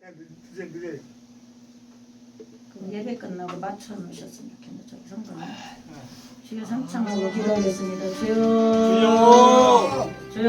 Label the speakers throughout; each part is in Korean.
Speaker 1: 그럼 예배 끝나고 맞춰 놓으셨으면 좋겠는데 저기 성도님 주여 삼창하고 기도하겠습니다. 주여 주여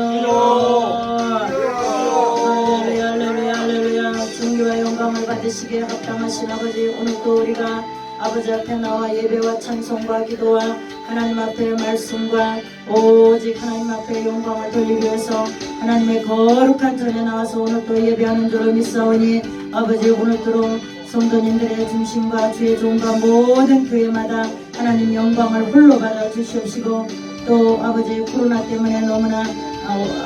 Speaker 1: 할렐루야 할렐루야 할렐루야. 존귀와 영광을 받으시기에 합당하신 아버지, 오늘도 우리가 아버지 앞에 나와 예배와 찬송과 기도와 하나님 앞에 말씀과 오직 하나님 앞에 영광을 돌리기 위해서 하나님의 거룩한 전에 나와서 오늘도 예배하는 줄로 믿사오니 아버지, 오늘도 성도님들의 중심과 주의 종과 모든 교회마다 하나님 영광을 홀로 받아 주시옵시고, 또 아버지 코로나 때문에 너무나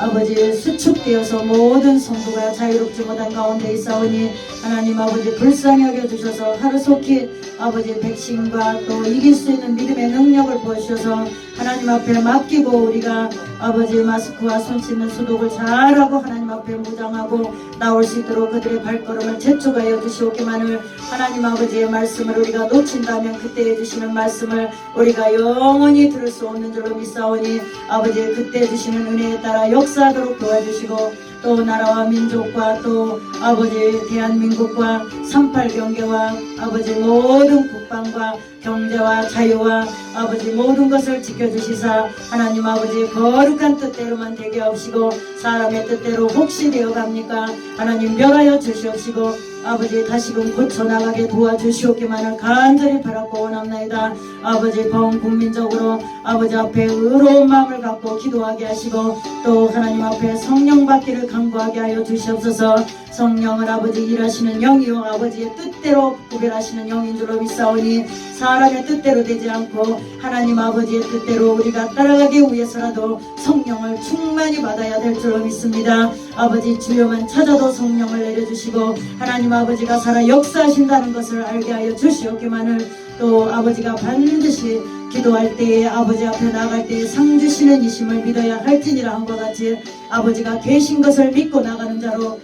Speaker 1: 아버지 수축되어서 모든 성도가 자유롭지 못한 가운데 있사오니 하나님 아버지 불쌍히 여겨주셔서 하루속히 아버지 백신과 또 이길 수 있는 믿음의 능력을 부어주셔서 하나님 앞에 맡기고 우리가 아버지 마스크와 손 씻는 소독을 잘하고 하나님 앞에 무장하고 나올 수 있도록 그들의 발걸음을 재촉하여 주시옵기만을, 하나님 아버지의 말씀을 우리가 놓친다면 그때 해주시는 말씀을 우리가 영원히 들을 수 없는 줄로 믿사오니 아버지 그때 주시는 은혜에 따라 역사하도록 도와주시고, 또 나라와 민족과 또 아버지 대한민국과 38 경계와 아버지 모든 국방과 경제와 자유와 아버지 모든 것을 지켜주시사 하나님 아버지 거룩한 뜻대로만 되게 하시고 사람의 뜻대로 혹시 되어갑니까 하나님 멸하여 주시옵시고 아버지 다시금 고쳐나가게 도와주시옵기만을 간절히 바라고 원합나이다. 아버지 본 국민적으로 아버지 앞에 의로운 마음을 갖고 기도하게 하시고 또 하나님 앞에 성령 받기를 간구하게 하여 주시옵소서. 성령을 아버지 일하시는 영이요 아버지의 뜻대로 구별하시는 영인 줄로 믿사오니 사람의 뜻대로 되지 않고 하나님 아버지의 뜻대로 우리가 따라가기 위해서라도 성령을 충만히 받아야 될 줄로 믿습니다. 아버지 주여만 찾아도 성령을 내려주시고 하나님 아버지가 살아 역사하신다는 것을 알게 하여 주시옵기만을, 또 아버지가 반드시 기도할 때에 아버지 앞에 나갈 때에 상 주시는 이심을 믿어야 할지니라 한것 같이 아버지가 계신 것을 믿고 나가는 자로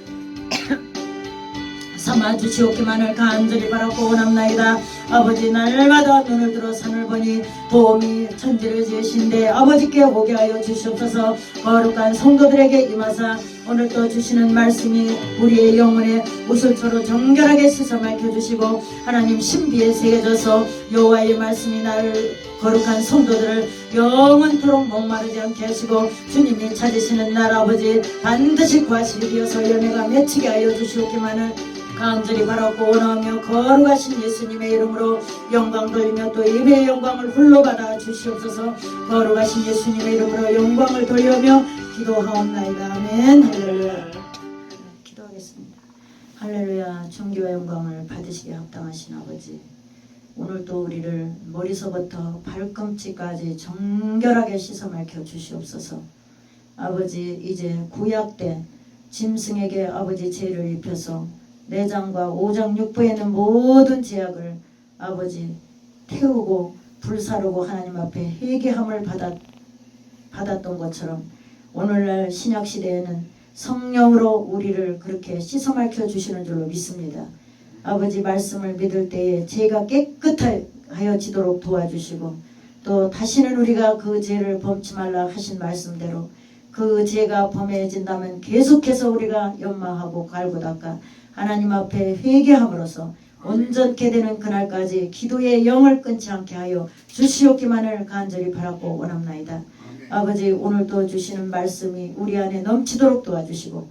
Speaker 1: 삼아 주시옵기만을 간절히 바라고 원합나이다. 아버지 날마다 눈을 들어 산을 보니 도움이 천지를 지으신데 아버지께 오게 하여 주시옵소서. 거룩한 성도들에게 임하사 오늘도 주시는 말씀이 우리의 영혼에 우슬초로 정결하게 씻어 밝혀주시고 하나님 신비에 새겨져서 여호와의 말씀이 나를 거룩한 성도들을 영원토록 목마르지 않게 하시고 주님이 찾으시는 날 아버지 반드시 구하시기 위해서 연애가 맺히게 하여 주시옵기만을 간절히 바라고 원하며 거룩하신 예수님의 이름으로 영광 돌리며 또 예배의 영광을 홀로 받아 주시옵소서. 거룩하신 예수님의 이름으로 영광을 돌리며 기도하옵나이다. 아멘. 할렐루야. 기도하겠습니다. 할렐루야. 존귀와 영광을 받으시기에 합당하신 아버지, 오늘도 우리를 머리서부터 발꿈치까지 정결하게 씻어 밝혀 주시옵소서. 아버지 이제 구약 때 짐승에게 아버지 죄를 입혀서 내장과 오장 육부에 있는 모든 제약을 아버지 태우고 불사르고 하나님 앞에 회개함을 받았던 것처럼 오늘날 신약시대에는 성령으로 우리를 그렇게 씻어 밝혀 주시는 줄로 믿습니다. 아버지 말씀을 믿을 때에 죄가 깨끗하여지도록 도와주시고 또 다시는 우리가 그 죄를 범치 말라 하신 말씀대로 그 죄가 범해진다면 계속해서 우리가 연마하고 갈고 닦아 하나님 앞에 회개함으로써 온전케 되는 그날까지 기도의 영을 끊지 않게 하여 주시옵기만을 간절히 바라고 원합나이다. 아버지 오늘도 주시는 말씀이 우리 안에 넘치도록 도와주시고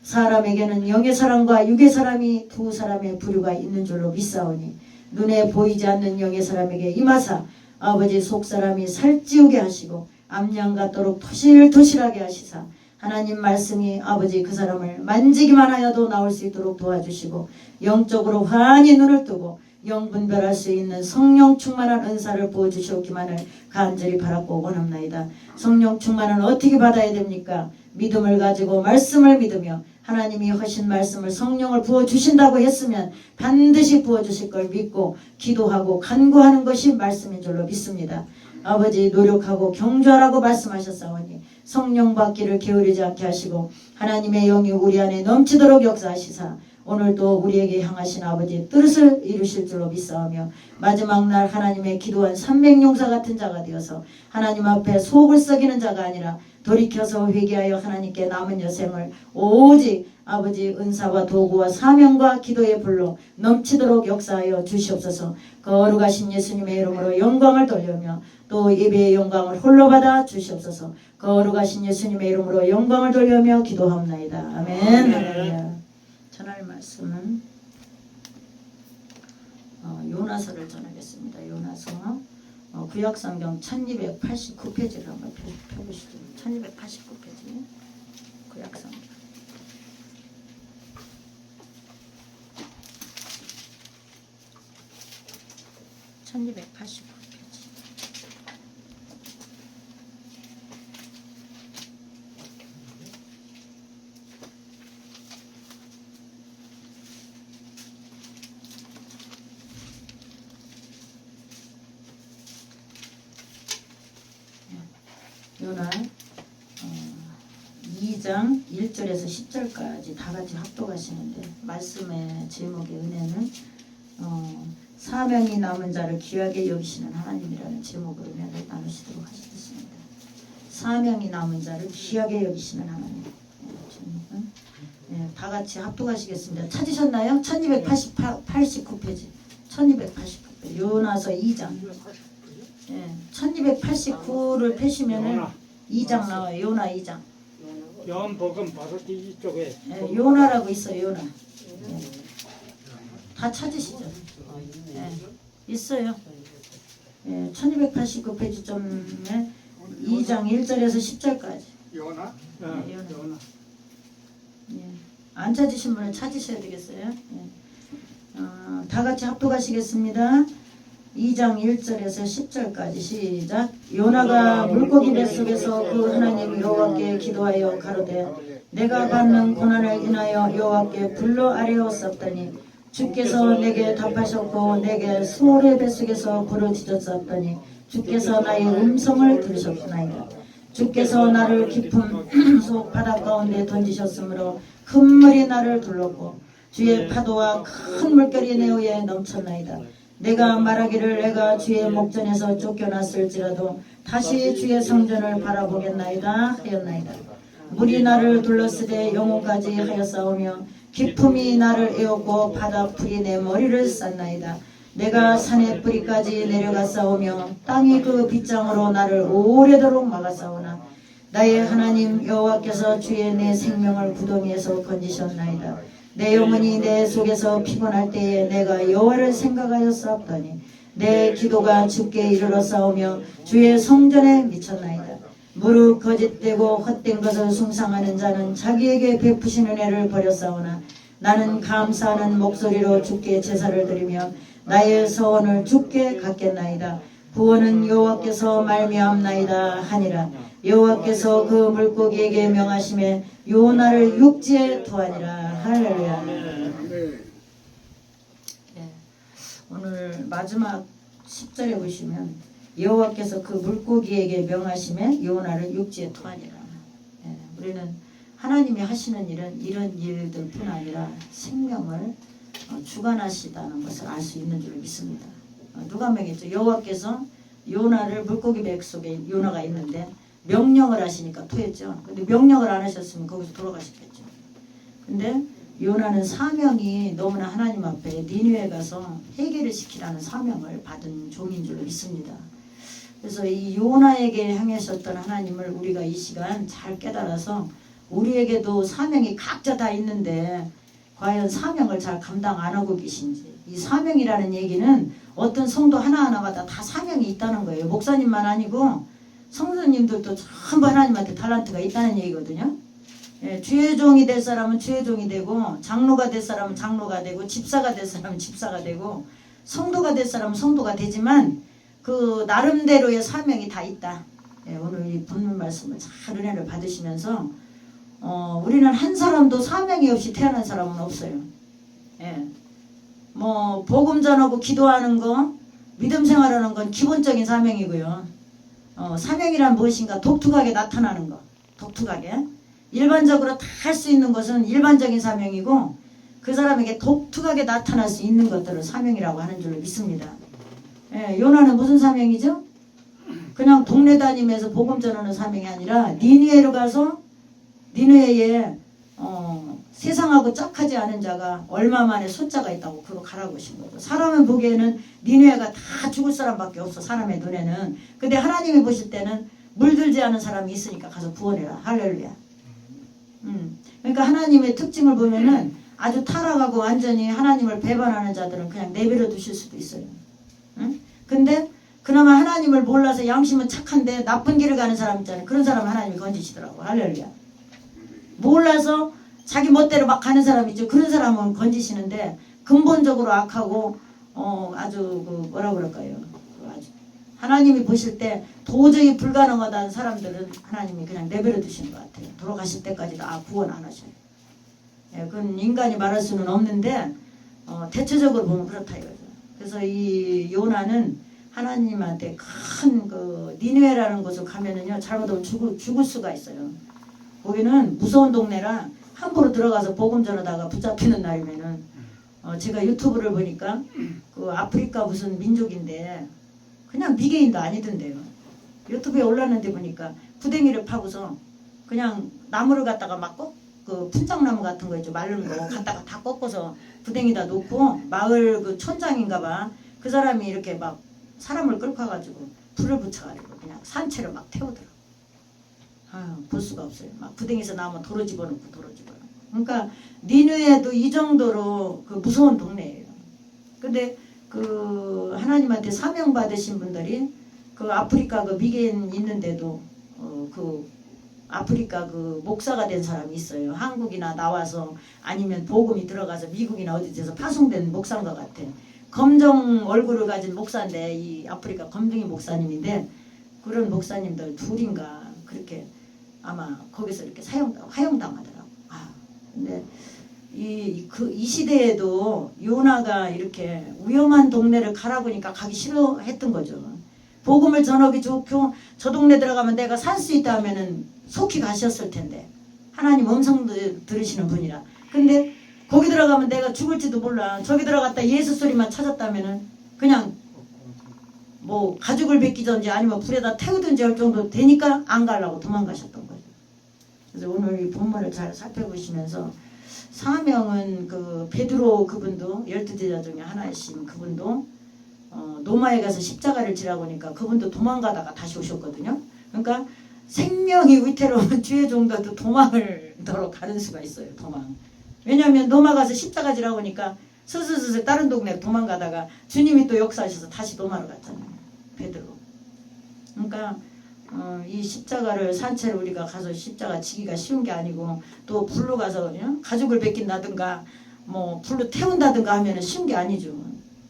Speaker 1: 사람에게는 영의 사람과 육의 사람이 두 사람의 부류가 있는 줄로 믿사오니 눈에 보이지 않는 영의 사람에게 임하사 아버지 속사람이 살찌우게 하시고 암양 같도록 토실토실하게 하시사 하나님 말씀이 아버지 그 사람을 만지기만 하여도 나올 수 있도록 도와주시고 영적으로 환히 눈을 뜨고 영분별할 수 있는 성령 충만한 은사를 부어주시옵기만을 간절히 바라고 원합나이다. 성령 충만은 어떻게 받아야 됩니까? 믿음을 가지고 말씀을 믿으며 하나님이 하신 말씀을 성령을 부어주신다고 했으면 반드시 부어주실 걸 믿고 기도하고 간구하는 것이 말씀인 줄로 믿습니다. 아버지 노력하고 경주하라고 말씀하셨사오니 성령 받기를 게으르지 않게 하시고 하나님의 영이 우리 안에 넘치도록 역사하시사 오늘도 우리에게 향하신 아버지의 뜻을 이루실 줄로 믿사오며 마지막 날 하나님의 기도한 300용사 같은 자가 되어서 하나님 앞에 속을 썩이는 자가 아니라 돌이켜서 회개하여 하나님께 남은 여생을 오직 아버지 은사와 도구와 사명과 기도의 불로 넘치도록 역사하여 주시옵소서. 거룩하신 예수님의 이름으로 영광을 돌리며 또 예배의 영광을 홀로 받아 주시옵소서. 거룩하신 예수님의 이름으로 영광을 돌리며 기도합나이다. 아멘. 할렐루야. 전할 말씀은 요나서를 전하겠습니다. 요나서 구약성경 1289페이지를 한번 펴보시죠. 1289페이지 구약성경 1289페이지. 요나 2장 1절에서 10절까지 다 같이 합독하시는데 말씀의 제목의 은혜는 사명이 남은 자를 귀하게 여기시는 하나님이라는 제목으로 은혜를 나누시도록 하시겠습니다. 사명이 남은 자를 귀하게 여기시는 하나님. 다 같이 합독하시겠습니다. 찾으셨나요? 1289페이지 1289페이지 요나서 2장 1289를 펴시면은 2장 나와요. 요나 2장.
Speaker 2: 요한복음 바로 뒤쪽에
Speaker 1: 요나라고 있어요. 요나. 다 찾으시죠? 있어요. 1289페이지 점에 2장 1절에서 10절까지.
Speaker 2: 요나? 요나.
Speaker 1: 안 찾으신 분은 찾으셔야 되겠어요. 다 같이 합독하시겠습니다. 2장 1절에서 10절까지 시작. 요나가 물고기 뱃속에서 그 하나님 여호와께 기도하여 가로되 내가 받는 고난을 인하여 여호와께 불러 아뢰었었더니 주께서 내게 답하셨고 내게 수월의 뱃속에서 부르짖었었더니 주께서 나의 음성을 들으셨나이다. 주께서 나를 깊은 속 바다 가운데 던지셨으므로 큰 물이 나를 둘렀고 주의 파도와 큰 물결이 내 위에 넘쳤나이다. 내가 말하기를 내가 주의 목전에서 쫓겨났을지라도 다시 주의 성전을 바라보겠나이다 하였나이다. 물이 나를 둘렀으되 영혼까지 하였사오며 깊음이 나를 에웠고 바다 풀이 내 머리를 쌌나이다. 내가 산의 뿌리까지 내려갔사오며 땅이 그 빗장으로 나를 오래도록 막았사오나 나의 하나님 여호와께서 주의 내 생명을 구덩이에서 건지셨나이다. 내 영혼이 내 속에서 피곤할 때에 내가 여호와를 생각하였사옵더니 내 기도가 주께 이르러 싸우며 주의 성전에 미쳤나이다. 무릇 거짓되고 헛된 것을 숭상하는 자는 자기에게 베푸신 은혜를 버렸사오나 나는 감사하는 목소리로 주께 제사를 드리며 나의 서원을 주께 갖겠나이다. 구원은 여호와께서 말미암나이다 하니라. 여호와께서 그 물고기에게 명하심에 요나를 육지에 두하니라. 할렐루야. 오늘 마지막 10절에 보시면 여호와께서 그 물고기에게 명하심에 요나를 육지에 두하니라. 우리는 하나님이 하시는 일은 이런 일들뿐 아니라 생명을 주관하시다는 것을 알 수 있는 줄 믿습니다. 누가 명했죠? 여호와께서 요나를 물고기 배 속에 요나가 있는데 명령을 하시니까 토했죠. 근데 명령을 안 하셨으면 거기서 돌아가셨겠죠. 근데 요나는 사명이 너무나 하나님 앞에 니느웨에 가서 회개를 시키라는 사명을 받은 종인 줄 믿습니다. 그래서 이 요나에게 향하셨던 하나님을 우리가 이 시간 잘 깨달아서 우리에게도 사명이 각자 다 있는데 과연 사명을 잘 감당 안 하고 계신지. 이 사명이라는 얘기는 어떤 성도 하나하나마다 다 사명이 있다는 거예요. 목사님만 아니고 성도님들도 전부 하나님한테 달란트가 있다는 얘기거든요. 주의 종이 될 사람은 주의 종이 되고 장로가 될 사람은 장로가 되고 집사가 될 사람은 집사가 되고 성도가 될 사람은 성도가 되지만 그 나름대로의 사명이 다 있다. 오늘 이 본문 말씀을 잘 은혜를 받으시면서 우리는 한 사람도 사명이 없이 태어난 사람은 없어요. 뭐 복음 전하고 기도하는 거, 믿음 생활하는 건 기본적인 사명이고요. 사명이란 무엇인가 독특하게 나타나는 거, 독특하게 일반적으로 다 할 수 있는 것은 일반적인 사명이고 그 사람에게 독특하게 나타날 수 있는 것들을 사명이라고 하는 줄 믿습니다. 요나는 무슨 사명이죠? 그냥 동네 다니면서 복음 전하는 사명이 아니라 니느웨로 가서 니느웨에 세상하고 짝하지 않은 자가 얼마 만에 숫자가 있다고 그거 가라고 하신 거죠. 사람은 보기에는 니느웨가 다 죽을 사람밖에 없어, 사람의 눈에는. 근데 하나님이 보실 때는 물들지 않은 사람이 있으니까 가서 구원해라. 할렐루야. 그러니까 하나님의 특징을 보면은 아주 타락하고 완전히 하나님을 배반하는 자들은 그냥 내버려 두실 수도 있어요. 응? 근데 그나마 하나님을 몰라서 양심은 착한데 나쁜 길을 가는 사람 있잖아요. 그런 사람 하나님이 건지시더라고. 할렐루야. 몰라서 자기 멋대로 막 가는 사람 있죠. 그런 사람은 건지시는데 근본적으로 악하고 아주 그 뭐라 그럴까요? 아주 하나님이 보실 때 도저히 불가능하다는 사람들은 하나님이 그냥 내버려 두시는 것 같아요. 돌아가실 때까지 다 구원 안 하셔요. 예, 그건 인간이 말할 수는 없는데 대체적으로 보면 그렇다 이거죠. 그래서 이 요나는 하나님한테 큰 그 니느웨라는 곳을 가면은요 잘못하면 죽을 수가 있어요. 거기는 무서운 동네라 함부로 들어가서 복음 전하다가 붙잡히는 날이면은 제가 유튜브를 보니까 그 아프리카 무슨 민족인데 그냥 미개인도 아니던데요. 유튜브에 올랐는데 보니까 구덩이를 파고서 그냥 나무를 갖다가 막 그 푼장나무 같은 거 있죠, 마른 거 갖다가 다 꺾어서 구덩이다 놓고 마을 그 촌장인가봐 그 사람이 이렇게 막 사람을 끌고 가가지고 불을 붙여가지고 그냥 산채를 막 태우더라고. 아유, 볼 수가 없어요. 막 구덩이에서 나오면 도로 집어넣고. 그러니까 니느웨도 이 정도로 그 무서운 동네예요. 근데 그 하나님한테 사명 받으신 분들이 그 아프리카 그 미개인 있는데도 그 아프리카 그 목사가 된 사람이 있어요. 한국이나 나와서 아니면 복음이 들어가서 미국이나 어디서 파송된 목사인 것 같아. 검정 얼굴을 가진 목사인데 이 아프리카 검둥이 목사님인데 그런 목사님들 둘인가 그렇게 아마 거기서 이렇게 화용당하더라고. 근데 이 시대에도 요나가 이렇게 위험한 동네를 가라고 하니까 가기 싫어했던 거죠. 복음을 전하기 좋고 저 동네 들어가면 내가 살 수 있다 하면은 속히 가셨을 텐데 하나님 음성 들으시는 분이라. 근데 거기 들어가면 내가 죽을지도 몰라. 저기 들어갔다 예수 소리만 찾았다면은 그냥 뭐 가죽을 벗기든지 아니면 불에다 태우든지 할 정도 되니까 안 가려고 도망가셨던 거죠. 그래서 오늘 이 본문을 잘 살펴보시면서 사명은 그 베드로 그분도 12제자 중에 하나이신 그분도 노마에 가서 십자가를 지라고 하니까 그분도 도망가다가 다시 오셨거든요. 그러니까 생명이 위태로운 주의 종들도 도망을 너로 가는 수가 있어요. 도망. 왜냐하면 노마 가서 십자가 지라고 하니까 슬슬슬슬 다른 동네 도망가다가 주님이 또 역사하셔서 다시 노마로 갔잖아요. 베드로. 그러니까 이 십자가를 산채로 우리가 가서 십자가 지기가 쉬운 게 아니고 또 불로 가서 가죽을 벗긴다든가 뭐 불로 태운다든가 하면 쉬운 게 아니죠.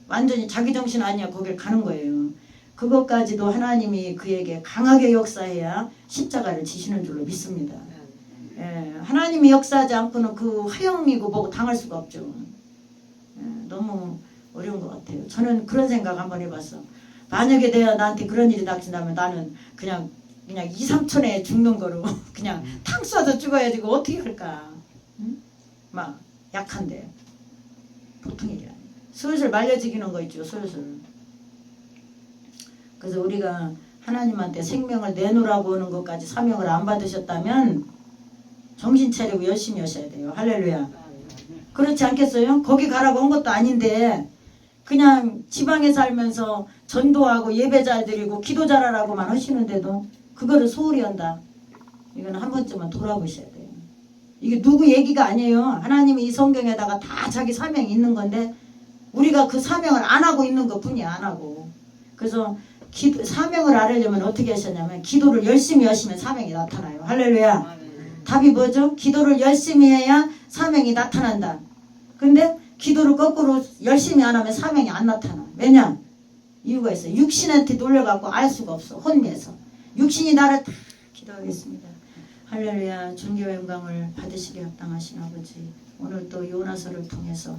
Speaker 1: 완전히 자기 정신 아니야 거길 가는 거예요. 그것까지도 하나님이 그에게 강하게 역사해야 십자가를 지시는 줄로 믿습니다. 예, 하나님이 역사하지 않고는 그 화형이고 뭐고 당할 수가 없죠. 예, 너무 어려운 것 같아요. 저는 그런 생각 한번 해봤어. 만약에 내가 나한테 그런 일이 닥친다면 나는 그냥 2, 3촌에 죽는 거로 그냥 탕 쏴서 죽어야지 그 어떻게 할까. 응? 막 약한데 보통 일이 아니에요. 슬슬 말려지기는 거 있죠. 슬슬. 그래서 우리가 하나님한테 생명을 내놓으라고 하는 것까지 사명을 안 받으셨다면 정신 차리고 열심히 하셔야 돼요. 할렐루야. 그렇지 않겠어요? 거기 가라고 한 것도 아닌데 그냥 지방에 살면서 전도하고 예배 잘 드리고 기도 잘하라고만 하시는데도 그거를 소홀히 한다. 이건 한 번쯤은 돌아보셔야 돼요. 이게 누구 얘기가 아니에요. 하나님이 이 성경에다가 다 자기 사명이 있는 건데 우리가 그 사명을 안 하고 있는 것 뿐이야. 안 하고. 그래서 사명을 알으려면 어떻게 하셨냐면 기도를 열심히 하시면 사명이 나타나요. 할렐루야. 답이 뭐죠? 기도를 열심히 해야 사명이 나타난다. 근데 기도를 거꾸로 열심히 안 하면 사명이 안 나타나. 왜냐? 이유가 있어요. 육신한테 놀려갖고 알 수가 없어. 혼미해서. 육신이 나를 다 기도하겠습니다. 할렐루야. 존귀와 영광을 받으시기 합당하신 아버지, 오늘 또 요나서를 통해서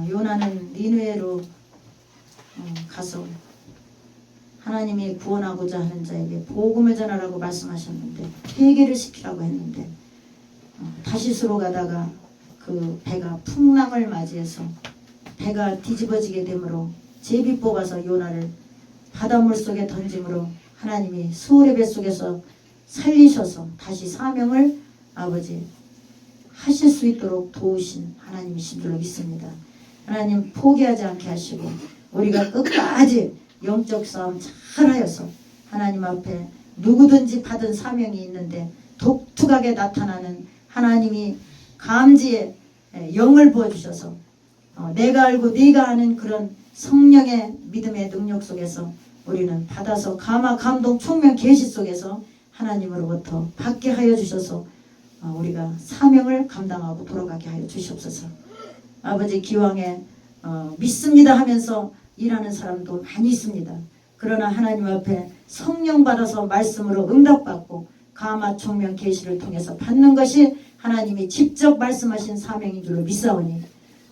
Speaker 1: 요나는 니느웨로 가서 하나님이 구원하고자 하는 자에게 복음을 전하라고 말씀하셨는데 회개를 시키라고 했는데 다시스로 가다가 그 배가 풍랑을 맞이해서 배가 뒤집어지게 되므로 제비 뽑아서 요나를 바닷물 속에 던짐으로 하나님이 수월의 배 속에서 살리셔서 다시 사명을 아버지 하실 수 있도록 도우신 하나님이신 줄로 믿습니다. 하나님 포기하지 않게 하시고 우리가 끝까지 영적 싸움 잘하여서 하나님 앞에 누구든지 받은 사명이 있는데 독특하게 나타나는 하나님이 감지의 영을 부어주셔서 내가 알고 네가 아는 그런 성령의 믿음의 능력 속에서 우리는 받아서 감화 감동 총명 계시 속에서 하나님으로부터 받게 하여 주셔서 우리가 사명을 감당하고 돌아가게 하여 주시옵소서. 아버지 기왕에 믿습니다 하면서 일하는 사람도 많이 있습니다. 그러나 하나님 앞에 성령 받아서 말씀으로 응답받고 감화 총명 계시를 통해서 받는 것이 하나님이 직접 말씀하신 사명인 줄로 믿사오니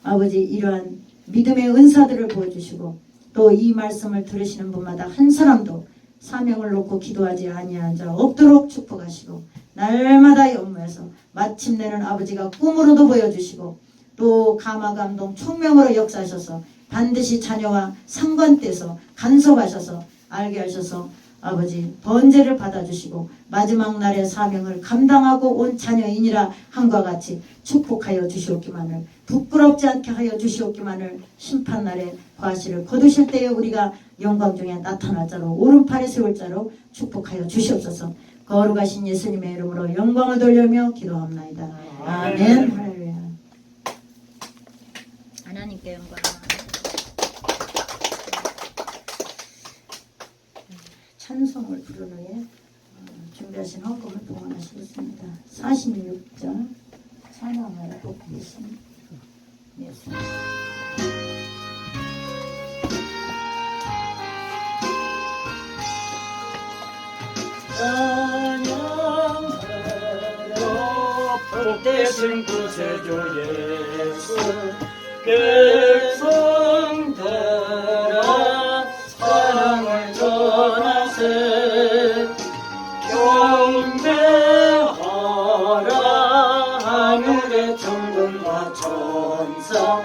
Speaker 1: 아버지 이러한 믿음의 은사들을 보여주시고 또 이 말씀을 들으시는 분마다 한 사람도 사명을 놓고 기도하지 아니한 자 없도록 축복하시고 날마다 연모해서 마침내는 아버지가 꿈으로도 보여주시고 또 감화 감동 총명으로 역사하셔서 반드시 자녀와 상관돼서 간섭하셔서 알게 하셔서 아버지 번제를 받아주시고 마지막 날의 사명을 감당하고 온 자녀이니라 함과 같이 축복하여 주시옵기만을 부끄럽지 않게 하여 주시옵기만을 심판날에 과실을 거두실 때에 우리가 영광 중에 나타날 자로 오른팔에 세울 자로 축복하여 주시옵소서. 거룩하신 예수님의 이름으로 영광을 돌리며 기도합나이다. 아멘. 할렐루야. 하나님께 영광. 찬송을 부르는 후에 준비하신 헌금을 봉헌하시겠습니다. 46장 찬양을 복되신 예수.
Speaker 2: 찬양하여 복되신 구세주 예수 백성들아 사랑을 전하세 경배하라 하늘의 천군과 천사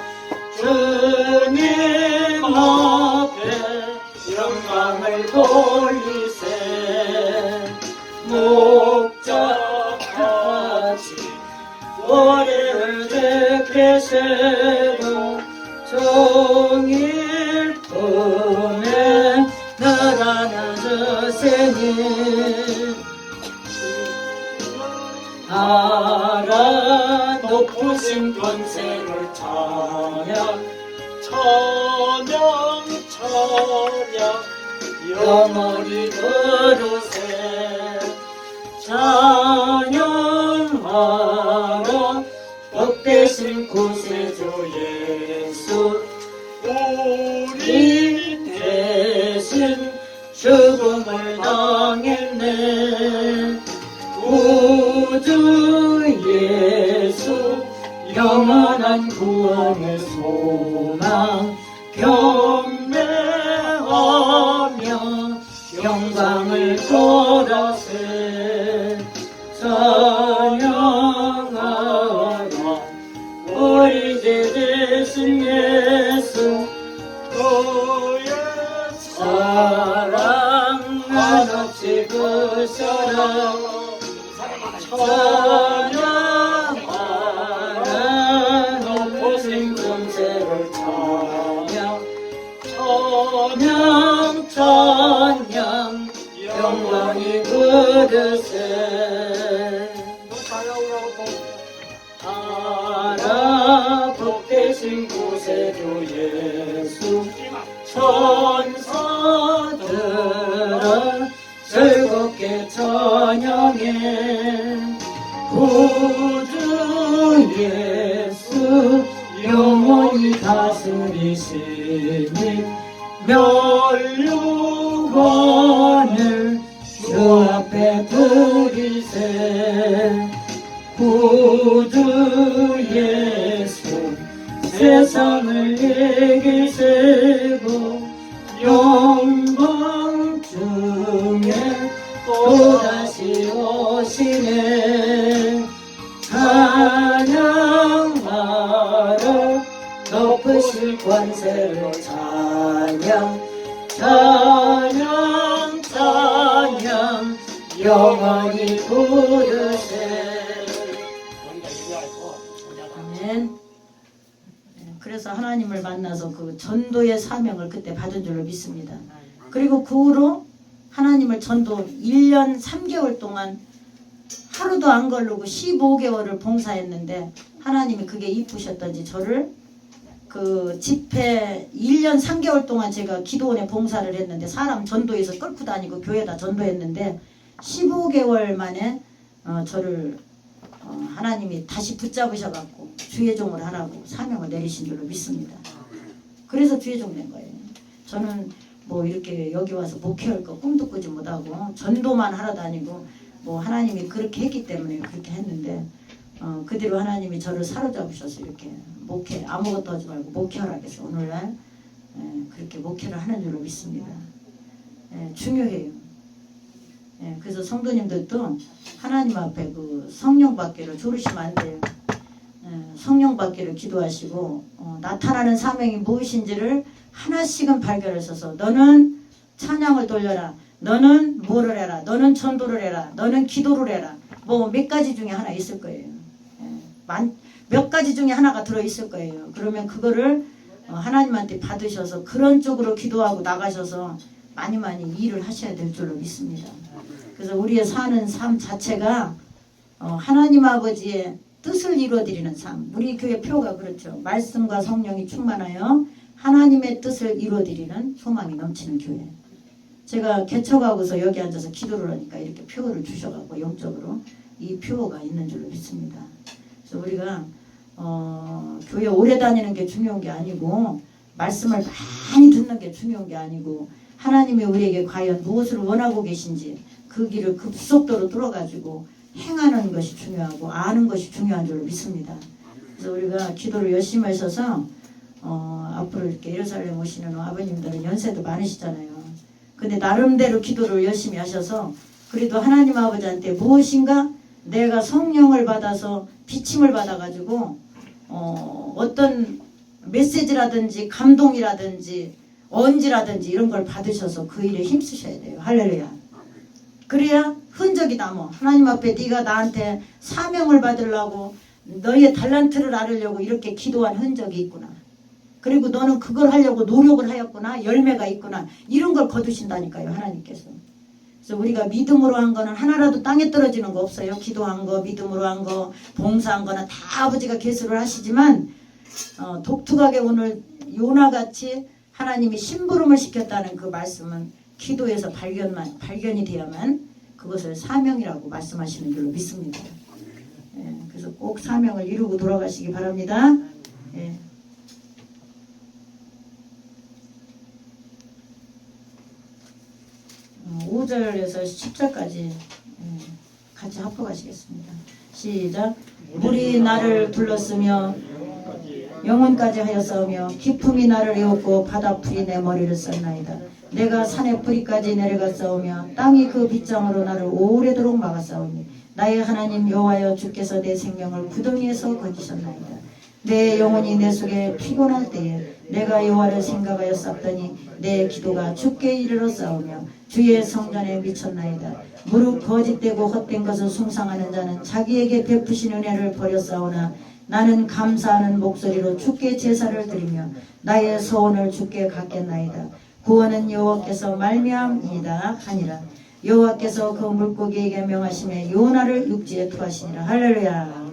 Speaker 2: 주님 앞에 영광을 돌리세 목자같이 머리를 제게세고 종일 품에 날아나으세니 알아 높으신 권세를 찬양 찬양 찬양 영원히 들으세 찬양하라 복되신 구세주 예수 우리 대신 죽음을 당했네 구주 예수 영원한 구원의 소망 경배하며 영광을 돌아세 찬양하라 우리 주 대신 예수 그의 사랑 한없이 그 사랑 찬양하라 높으신 권세를 찬양 찬양 찬양 영광이 그릇에 알아 복되신 구세주 예수 천사들아 즐겁게 찬양해 구주 예수 영원히 다스리시니 멸류관을 주 앞에 드리세 구주 예수 세상을 이기시고 영광 중에 또다시 오시네 찬양하라 높으실 권세를 찬양 찬양 찬양 영원히 부르세
Speaker 1: 성령께서 하나님을 만나서 그 전도의 사명을 그때 받은 줄로 믿습니다. 그리고 그 후로 하나님을 전도 1년 3개월 동안 하루도 안 걸르고 15개월을 봉사했는데 하나님이 그게 이쁘셨던지 저를 그 집회 1년 3개월 동안 제가 기도원에 봉사를 했는데 사람 전도해서 끌고 다니고 교회다 전도했는데 15개월 만에 저를 하나님이 다시 붙잡으셔갖고 주의종을 하라고 사명을 내리신 줄로 믿습니다. 그래서 주의종 된 거예요. 저는 뭐 이렇게 여기 와서 목회할 거 꿈도 꾸지 못하고 전도만 하러 다니고 뭐 하나님이 그렇게 했기 때문에 그렇게 했는데 그대로 하나님이 저를 사로잡으셔서 이렇게 목회 아무것도 하지 말고 목회하라 해서 오늘날 그렇게 목회를 하는 줄로 믿습니다. 중요해요. 그래서 성도님들도 하나님 앞에 그 성령 받기를 조르시면 안 돼요. 성령 받기를 기도하시고 나타나는 사명이 무엇인지를 하나씩은 발견하셔서 너는 찬양을 돌려라, 너는 뭐를 해라, 너는 전도를 해라, 너는 기도를 해라. 뭐 몇 가지 중에 하나 있을 거예요. 몇 가지 중에 하나가 들어있을 거예요. 그러면 그거를 하나님한테 받으셔서 그런 쪽으로 기도하고 나가셔서 많이 일을 하셔야 될 줄로 믿습니다. 그래서 우리의 사는 삶 자체가 하나님 아버지의 뜻을 이루어드리는 삶. 우리 교회 표가 그렇죠. 말씀과 성령이 충만하여 하나님의 뜻을 이루어드리는 소망이 넘치는 교회. 제가 개척하고서 여기 앉아서 기도를 하니까 이렇게 표를 주셔가지고 영적으로 이 표가 있는 줄로 믿습니다. 그래서 우리가 교회 오래 다니는 게 중요한 게 아니고 말씀을 많이 듣는 게 중요한 게 아니고 하나님이 우리에게 과연 무엇을 원하고 계신지 그 길을 급속도로 뚫어가지고 행하는 것이 중요하고 아는 것이 중요한 줄로 믿습니다. 그래서 우리가 기도를 열심히 하셔서 앞으로 이렇게 예루살렘 오시는 아버님들은 연세도 많으시잖아요. 근데 나름대로 기도를 열심히 하셔서 그래도 하나님 아버지한테 무엇인가 내가 성령을 받아서 비침을 받아가지고 어떤 메시지라든지 감동이라든지 언지라든지 이런 걸 받으셔서 그 일에 힘쓰셔야 돼요. 할렐루야. 그래야 흔적이 남아. 하나님 앞에 네가 나한테 사명을 받으려고 너의 달란트를 알으려고 이렇게 기도한 흔적이 있구나. 그리고 너는 그걸 하려고 노력을 하였구나. 열매가 있구나. 이런 걸 거두신다니까요. 하나님께서. 그래서 우리가 믿음으로 한 거는 하나라도 땅에 떨어지는 거 없어요. 기도한 거, 믿음으로 한 거, 봉사한 거는 다 아버지가 계수를 하시지만 독특하게 오늘 요나같이 하나님이 심부름을 시켰다는 그 말씀은 기도에서 발견이 되야만 그것을 사명이라고 말씀하시는 줄로 믿습니다. 그래서 꼭 사명을 이루고 돌아가시기 바랍니다. 5절에서 10절까지 같이 합독하시겠습니다. 시작. 물이 나를 둘렀으며 영혼까지 하였사오며 기품이 나를 에웠고 바다풀이 내 머리를 쌌나이다. 내가 산의 뿌리까지 내려갔사오며 땅이 그 빗장으로 나를 오래도록 막았사오니 나의 하나님 여호와여 주께서 내 생명을 구덩이에서 건지셨나이다. 내 영혼이 내 속에 피곤할 때에 내가 여호와를 생각하여 쌌더니 내 기도가 주께 이르러 싸우며 주의 성전에 미쳤나이다. 무릇 거짓되고 헛된 것을 숭상하는 자는 자기에게 베푸신 은혜를 버렸사오나 나는 감사하는 목소리로 주께 제사를 드리며 나의 소원을 주께 갖겠나이다. 구원은 여호와께서 말미암이다 하니라. 여호와께서 그 물고기에게 명하심에 요나를 육지에 투하시니라. 할렐루야.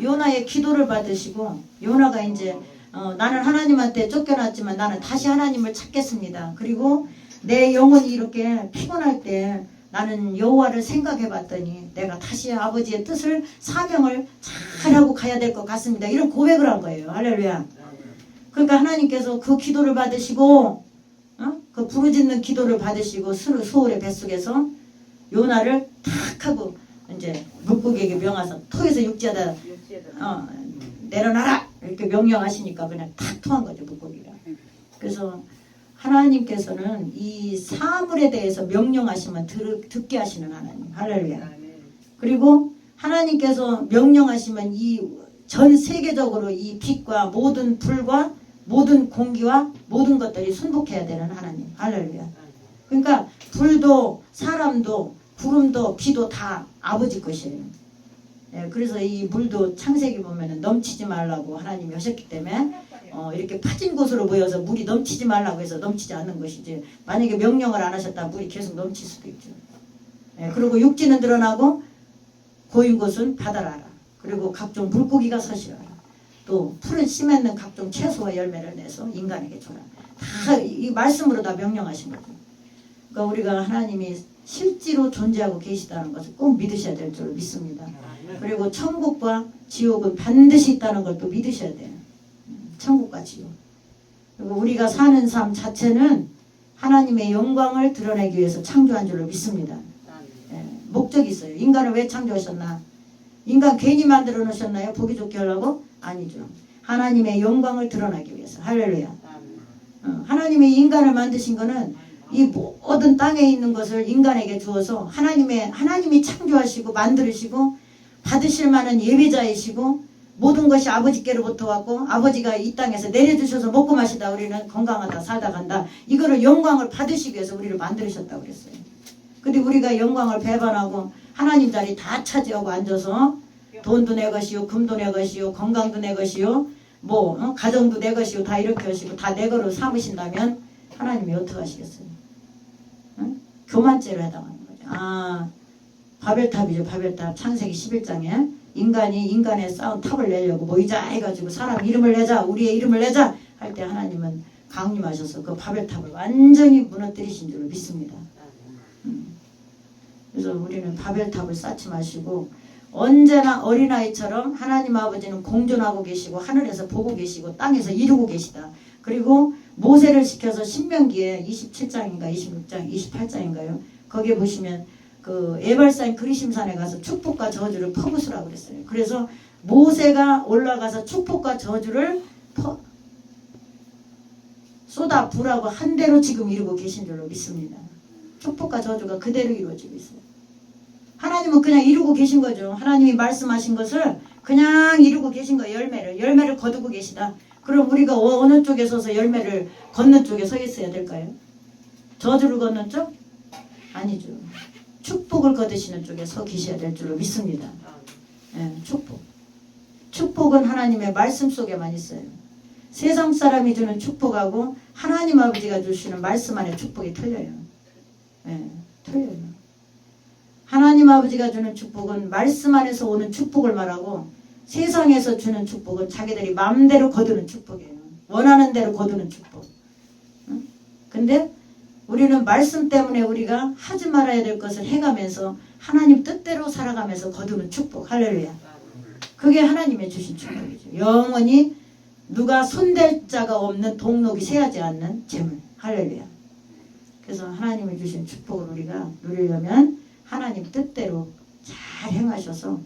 Speaker 1: 요나의 기도를 받으시고 요나가 이제 나는 하나님한테 쫓겨났지만 나는 다시 하나님을 찾겠습니다. 그리고 내 영혼이 이렇게 피곤할 때 나는 여호와를 생각해 봤더니 내가 다시 아버지의 뜻을 사명을 잘하고 가야 될 것 같습니다. 이런 고백을 한 거예요. 할렐루야. 그러니까 하나님께서 그 기도를 받으시고 그 부르짖는 기도를 받으시고 수월의 뱃속에서 요나를 탁 하고 이제 물고기에게 명하서 토에서 육지에다 내려놔라 이렇게 명령하시니까 그냥 탁 토한 거죠. 물고기가. 그래서 하나님께서는 이 사물에 대해서 명령하시면 듣게 하시는 하나님. 할렐루야. 그리고 하나님께서 명령하시면 이 전 세계적으로 이 빛과 모든 불과 모든 공기와 모든 것들이 순복해야 되는 하나님. 할렐루야. 그러니까 불도 사람도 구름도 비도 다 아버지 것이에요. 그래서 이 물도 창세기 보면은 넘치지 말라고 하나님이 하셨기 때문에 이렇게 파진 곳으로 모여서 물이 넘치지 말라고 해서 넘치지 않는 것이지, 만약에 명령을 안 하셨다면 물이 계속 넘칠 수도 있죠. 예, 그리고 육지는 드러나고 고인 곳은 바다라라. 그리고 각종 물고기가 서시라라. 또 풀은 씨 맺는 각종 채소와 열매를 내서 인간에게 줘라. 다 이 말씀으로 다 명령하신 거죠. 그러니까 우리가 하나님이 실제로 존재하고 계시다는 것을 꼭 믿으셔야 될 줄 믿습니다. 그리고 천국과 지옥은 반드시 있다는 걸 또 믿으셔야 돼요. 천국과 지옥. 그리고 우리가 사는 삶 자체는 하나님의 영광을 드러내기 위해서 창조한 줄로 믿습니다. 예, 목적이 있어요. 인간을 왜 창조하셨나? 인간 괜히 만들어 놓으셨나요? 보기 좋게 하려고? 아니죠. 하나님의 영광을 드러나기 위해서. 할렐루야. 하나님이 인간을 만드신 거는 이 모든 땅에 있는 것을 인간에게 주어서 하나님이 창조하시고 만드시고 받으실 만한 예비자이시고 모든 것이 아버지께로부터 왔고 아버지가 이 땅에서 내려주셔서 먹고 마시다 우리는 건강하다 살다 간다. 이거를 영광을 받으시기 위해서 우리를 만드셨다고 그랬어요. 근데 우리가 영광을 배반하고 하나님 자리 다 차지하고 앉아서 돈도 내 것이요 금도 내 것이요 건강도 내 것이요 가정도 내 것이요 다 이렇게 하시고 다 내 거로 삼으신다면 하나님이 어떻게 하시겠어요? 응? 교만죄로 해당하는 거죠. 바벨탑이죠. 바벨탑 창세기 11장에 인간이 인간의 쌓은 탑을 내려고 모이자 해가지고 사람 이름을 내자 우리의 이름을 내자 할 때 하나님은 강림하셔서 그 바벨탑을 완전히 무너뜨리신 줄로 믿습니다. 그래서 우리는 바벨탑을 쌓지 마시고 언제나 어린아이처럼 하나님 아버지는 공존하고 계시고 하늘에서 보고 계시고 땅에서 이루고 계시다. 그리고 모세를 시켜서 신명기에 27장인가 26장 28장인가요? 거기에 보시면 그 에발산 그리심산에 가서 축복과 저주를 퍼부수라고 그랬어요. 그래서 모세가 올라가서 축복과 저주를 쏟아 부라고 한 대로 지금 이루고 계신 줄로 믿습니다. 축복과 저주가 그대로 이루어지고 있어요. 하나님은 그냥 이루고 계신 거죠. 하나님이 말씀하신 것을 그냥 이루고 계신 거예요. 열매를 거두고 계시다. 그럼 우리가 어느 쪽에 서서 열매를 걷는 쪽에 서 있어야 될까요? 저주를 걷는 쪽? 아니죠. 축복을 거두시는 쪽에 서 계셔야 될 줄로 믿습니다. 예, 축복. 축복은 하나님의 말씀 속에만 있어요. 세상 사람이 주는 축복하고 하나님 아버지가 주시는 말씀 안에 축복이 틀려요. 예, 틀려요. 하나님 아버지가 주는 축복은 말씀 안에서 오는 축복을 말하고 세상에서 주는 축복은 자기들이 마음대로 거두는 축복이에요. 원하는 대로 거두는 축복. 응? 근데 우리는 말씀 때문에 우리가 하지 말아야 될 것을 해가면서 하나님 뜻대로 살아가면서 거두는 축복. 할렐루야. 그게 하나님의 주신 축복이죠. 영원히 누가 손댈 자가 없는 동록이 새하지 않는 재물. 할렐루야. 그래서 하나님이 주신 축복을 우리가 누리려면 하나님 뜻대로 잘 행하셔서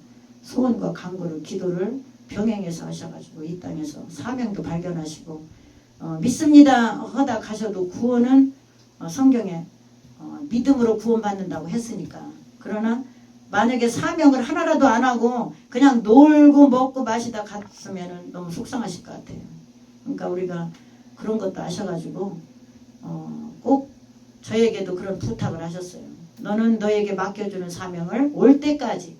Speaker 1: 소원과 간구를 기도를 병행해서 하셔가지고 이 땅에서 사명도 발견하시고 믿습니다 하다 가셔도 구원은 성경에 믿음으로 구원받는다고 했으니까. 그러나 만약에 사명을 하나라도 안 하고 그냥 놀고 먹고 마시다 갔으면 너무 속상하실 것 같아요. 그러니까 우리가 그런 것도 아셔가지고 꼭 저에게도 그런 부탁을 하셨어요. 너는 너에게 맡겨주는 사명을 올 때까지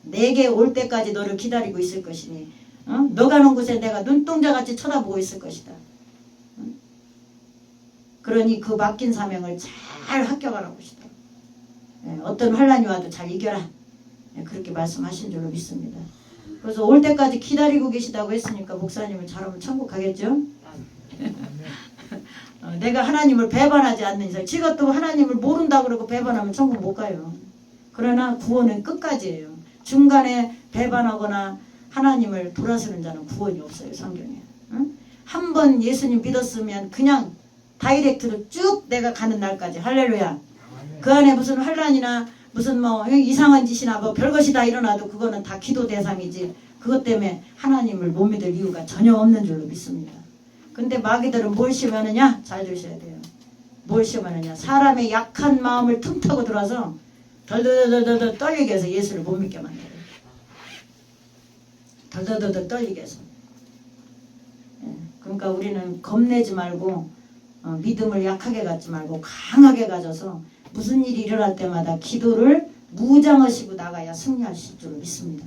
Speaker 1: 내게 올 때까지 너를 기다리고 있을 것이니 너 가는 곳에 내가 눈동자같이 쳐다보고 있을 것이다. 그러니 그 맡긴 사명을 잘 합격하라고 하시다. 어떤 환난이 와도 잘 이겨라. 그렇게 말씀하신 줄로 믿습니다. 그래서 올 때까지 기다리고 계시다고 했으니까 목사님은 잘하면 천국 가겠죠? 내가 하나님을 배반하지 않는 이상 지금도 하나님을 모른다고 그러고 배반하면 천국 못 가요. 그러나 구원은 끝까지예요. 중간에 배반하거나 하나님을 돌아서는 자는 구원이 없어요. 성경에. 응? 한번 예수님 믿었으면 그냥 다이렉트로 쭉 내가 가는 날까지. 할렐루야. 그 안에 무슨 환난이나 무슨 이상한 짓이나 별것이 다 일어나도 그거는 다 기도 대상이지 그것 때문에 하나님을 못 믿을 이유가 전혀 없는 줄로 믿습니다. 근데 마귀들은 뭘 시험하느냐? 잘 들으셔야 돼요. 뭘 시험하느냐? 사람의 약한 마음을 틈타고 들어와서 덜덜덜덜 떨리게 해서 예수를 못 믿게 만들어요. 덜덜덜 떨리게 해서. 그러니까 우리는 겁내지 말고 믿음을 약하게 갖지 말고 강하게 가져서 무슨 일이 일어날 때마다 기도를 무장하시고 나가야 승리하실 줄 믿습니다.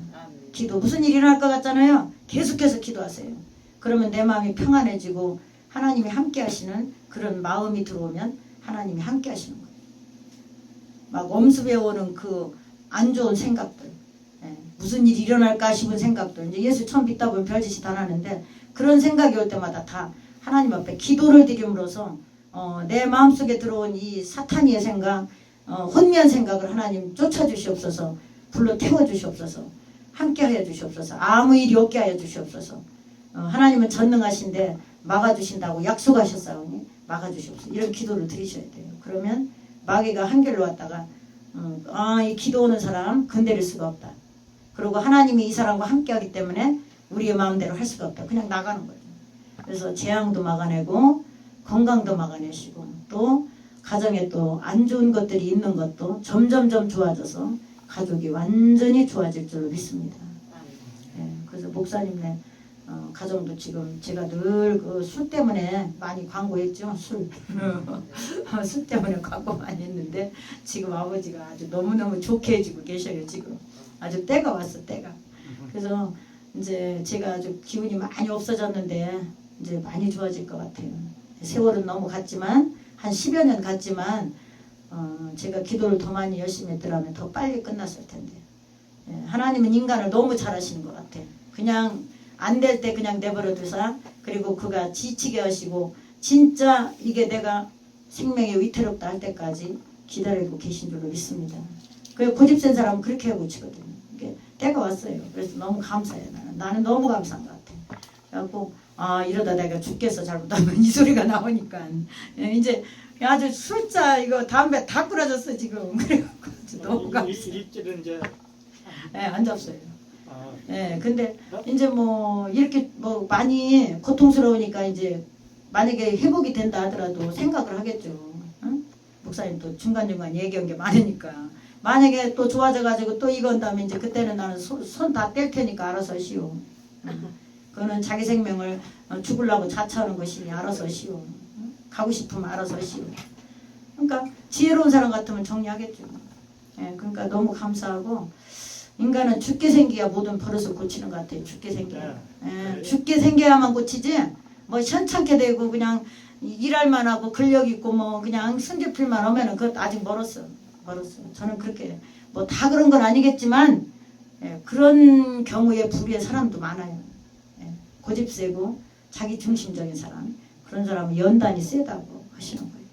Speaker 1: 기도 무슨 일이 일어날 것 같잖아요. 계속해서 기도하세요. 그러면 내 마음이 평안해지고 하나님이 함께 하시는 그런 마음이 들어오면 하나님이 함께 하시는 거예요. 막 엄습해 오는 그 안 좋은 생각들, 무슨 일이 일어날까 싶은 생각들, 이제 예수 처음 믿다 보면 별짓이 다 나는데 그런 생각이 올 때마다 다 하나님 앞에 기도를 드림으로써 내 마음속에 들어온 이 사탄이의 생각, 혼미한 생각을 하나님 쫓아주시옵소서, 불러 태워주시옵소서, 함께 하여 주시옵소서, 아무 일이 없게 하여 주시옵소서. 하나님은 전능하신데 막아주신다고 약속하셨사오니 막아주시옵소서. 이런 기도를 드리셔야 돼요. 그러면 마귀가 한결로 왔다가 이 기도 오는 사람 건드릴 수가 없다. 그리고 하나님이 이 사람과 함께 하기 때문에 우리의 마음대로 할 수가 없다. 그냥 나가는 거죠. 그래서 재앙도 막아내고 건강도 막아내시고 또 가정에 또 안 좋은 것들이 있는 것도 점점점 좋아져서 가족이 완전히 좋아질 줄로 믿습니다. 그래서 목사님네 가정도 지금 제가 늘 그 술 때문에 많이 광고했죠. 술 때문에 광고 많이 했는데 지금 아버지가 아주 너무너무 좋게 해주고 계셔요. 지금 아주 때가 왔어, 때가. 그래서 이제 제가 아주 기운이 많이 없어졌는데 이제 많이 좋아질 것 같아요. 세월은 너무 갔지만 한 10여 년 갔지만 제가 기도를 더 많이 열심히 했더라면 더 빨리 끝났을 텐데. 하나님은 인간을 너무 잘하시는 것 같아요. 그냥 안 될 때 그냥 내버려 두사, 그리고 그가 지치게 하시고 진짜 이게 내가 생명이 위태롭다 할 때까지 기다리고 계신 줄로 믿습니다. 그 고집센 사람은 그렇게 하고 치거든요. 이게 때가 왔어요. 그래서 너무 감사해요. 나는 너무 감사한 것 같아요. 그래갖고 이러다 내가 죽겠어 잘못하면 이 소리가 나오니까 이제 아주 술자 이거 담배 다 끊어졌어 지금. 그래갖고 너무 감사해요.
Speaker 2: 입질은 이제
Speaker 1: 안 잡어요. 근데 이제 뭐 이렇게 뭐 많이 고통스러우니까 이제 만약에 회복이 된다 하더라도 생각을 하겠죠. 응? 목사님 또 중간중간 얘기한 게 많으니까 만약에 또 좋아져가지고 또 이건 다음에 이제 그때는 나는 손 다 뗄 테니까 알아서 하시오. 그거는 자기 생명을 죽으려고 자처하는 것이니 알아서 하시오. 가고 싶으면 알아서 하시오. 그러니까 지혜로운 사람 같으면 정리하겠죠. 그러니까 너무 감사하고 인간은 죽게 생겨야 모든 버릇을 고치는 것 같아요. 죽게 생겨야. 죽게 생겨야만 고치지 뭐 현찮게 되고 그냥 일할만 하고 근력 있고 뭐 그냥 승질필만 하면은 그것 아직 멀었어. 저는 그렇게 뭐 다 그런 건 아니겠지만 그런 경우에 불의의 사람도 많아요. 고집 세고 자기 중심적인 사람, 그런 사람은 연단이 세다고 하시는 거예요.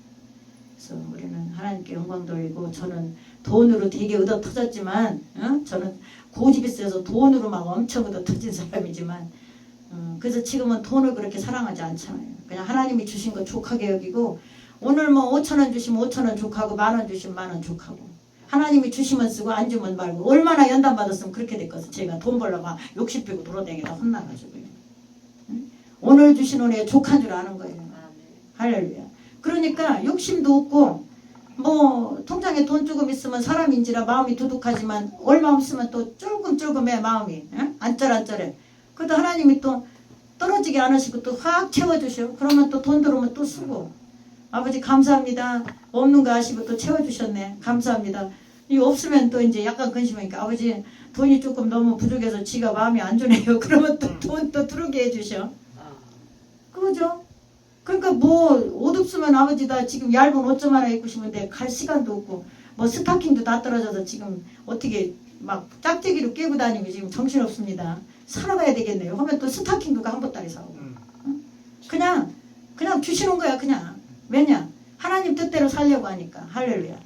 Speaker 1: 그래서 우리는 하나님께 영광 돌리고, 저는 돈으로 되게 얻어 터졌지만 저는 고집이 세서 돈으로 막 엄청 얻어 터진 사람이지만 그래서 지금은 돈을 그렇게 사랑하지 않잖아요. 그냥 하나님이 주신 거 족하게 여기고, 오늘 뭐 5,000원 주시면 5,000원 족하고 10,000원 주시면 10,000원 족하고, 하나님이 주시면 쓰고 안 주면 말고. 얼마나 연단 받았으면 그렇게 됐겠어. 제가 돈 벌려고 욕심 피고 돌아다니다 혼나가지고요. 오늘 주신 은혜에 족한 줄 아는 거예요. 할렐루야. 그러니까 욕심도 없고 뭐 통장에 돈 조금 있으면 사람인지라 마음이 두둑하지만 얼마 없으면 또 쫄끔쫄끔해 마음이. 안절안절해. 그래도 하나님이 또 떨어지게 안 하시고 또 확 채워주셔. 그러면 또 돈 들어오면 또 쓰고. 아버지 감사합니다. 없는 거 아시고 또 채워주셨네. 감사합니다. 이거 없으면 또 이제 약간 근심하니까, 아버지 돈이 조금 너무 부족해서 지가 마음이 안 좋네요. 그러면 또 돈 또 들어오게 해주셔. 그죠? 그러니까 뭐 옷 없으면 아버지 나 지금 얇은 옷 좀 하나 입고 싶은데 갈 시간도 없고, 뭐 스타킹도 다 떨어져서 지금 어떻게 막 짝대기로 깨고 다니고 지금 정신없습니다. 살아가야 되겠네요. 하면 또 스타킹도 한 보따리 사오고. 그냥 주시는 거야. 그냥. 왜냐? 하나님 뜻대로 살려고 하니까. 할렐루야.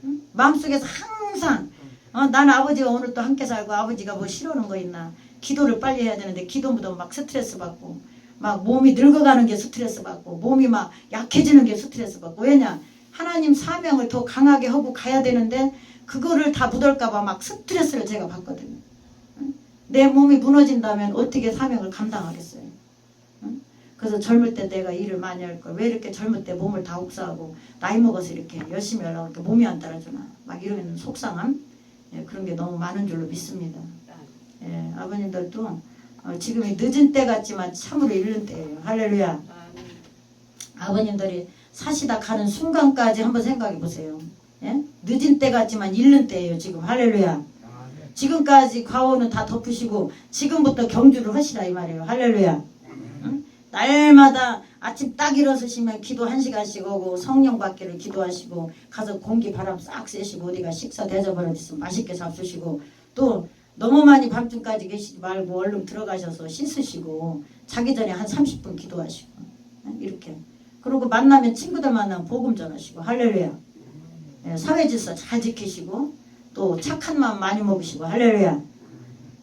Speaker 1: 응? 마음속에서 항상 나는 아버지가 오늘 또 함께 살고, 아버지가 뭐 싫어하는 거 있나, 기도를 빨리 해야 되는데 기도보다 막 스트레스 받고, 막 몸이 늙어가는 게 스트레스 받고, 몸이 막 약해지는 게 스트레스 받고. 왜냐? 하나님 사명을 더 강하게 하고 가야 되는데 그거를 다 묻을까봐 막 스트레스를 제가 받거든요. 응? 내 몸이 무너진다면 어떻게 사명을 감당하겠어요? 응? 그래서 젊을 때 내가 일을 많이 할 걸, 왜 이렇게 젊을 때 몸을 다 혹사하고 나이 먹어서 이렇게 열심히 하려고 이렇게 몸이 안 따라주나, 막 이런 속상함, 그런 게 너무 많은 줄로 믿습니다. 아버님들도 지금이 늦은 때 같지만 참으로 이른 때예요. 할렐루야. 아버님들이 사시다 가는 순간까지 한번 생각해 보세요. 늦은 때 같지만 이른 때예요. 지금. 할렐루야. 지금까지 과오는 다 덮으시고 지금부터 경주를 하시라 이 말이에요. 할렐루야. 날마다 아침 딱 일어서시면 기도 1시간씩 오고 성령 받기를 기도하시고 가서 공기 바람 싹 쐬시고 어디가 식사 대접하는 맛있게 잡수시고 또 너무 많이 밤중까지 계시지 말고 얼른 들어가셔서 씻으시고 자기 전에 한 30분 기도하시고 이렇게 그리고 만나면 친구들 만나면 복음 전하시고 할렐루야. 예, 사회질서 잘 지키시고 또 착한 마음 많이 먹으시고 할렐루야.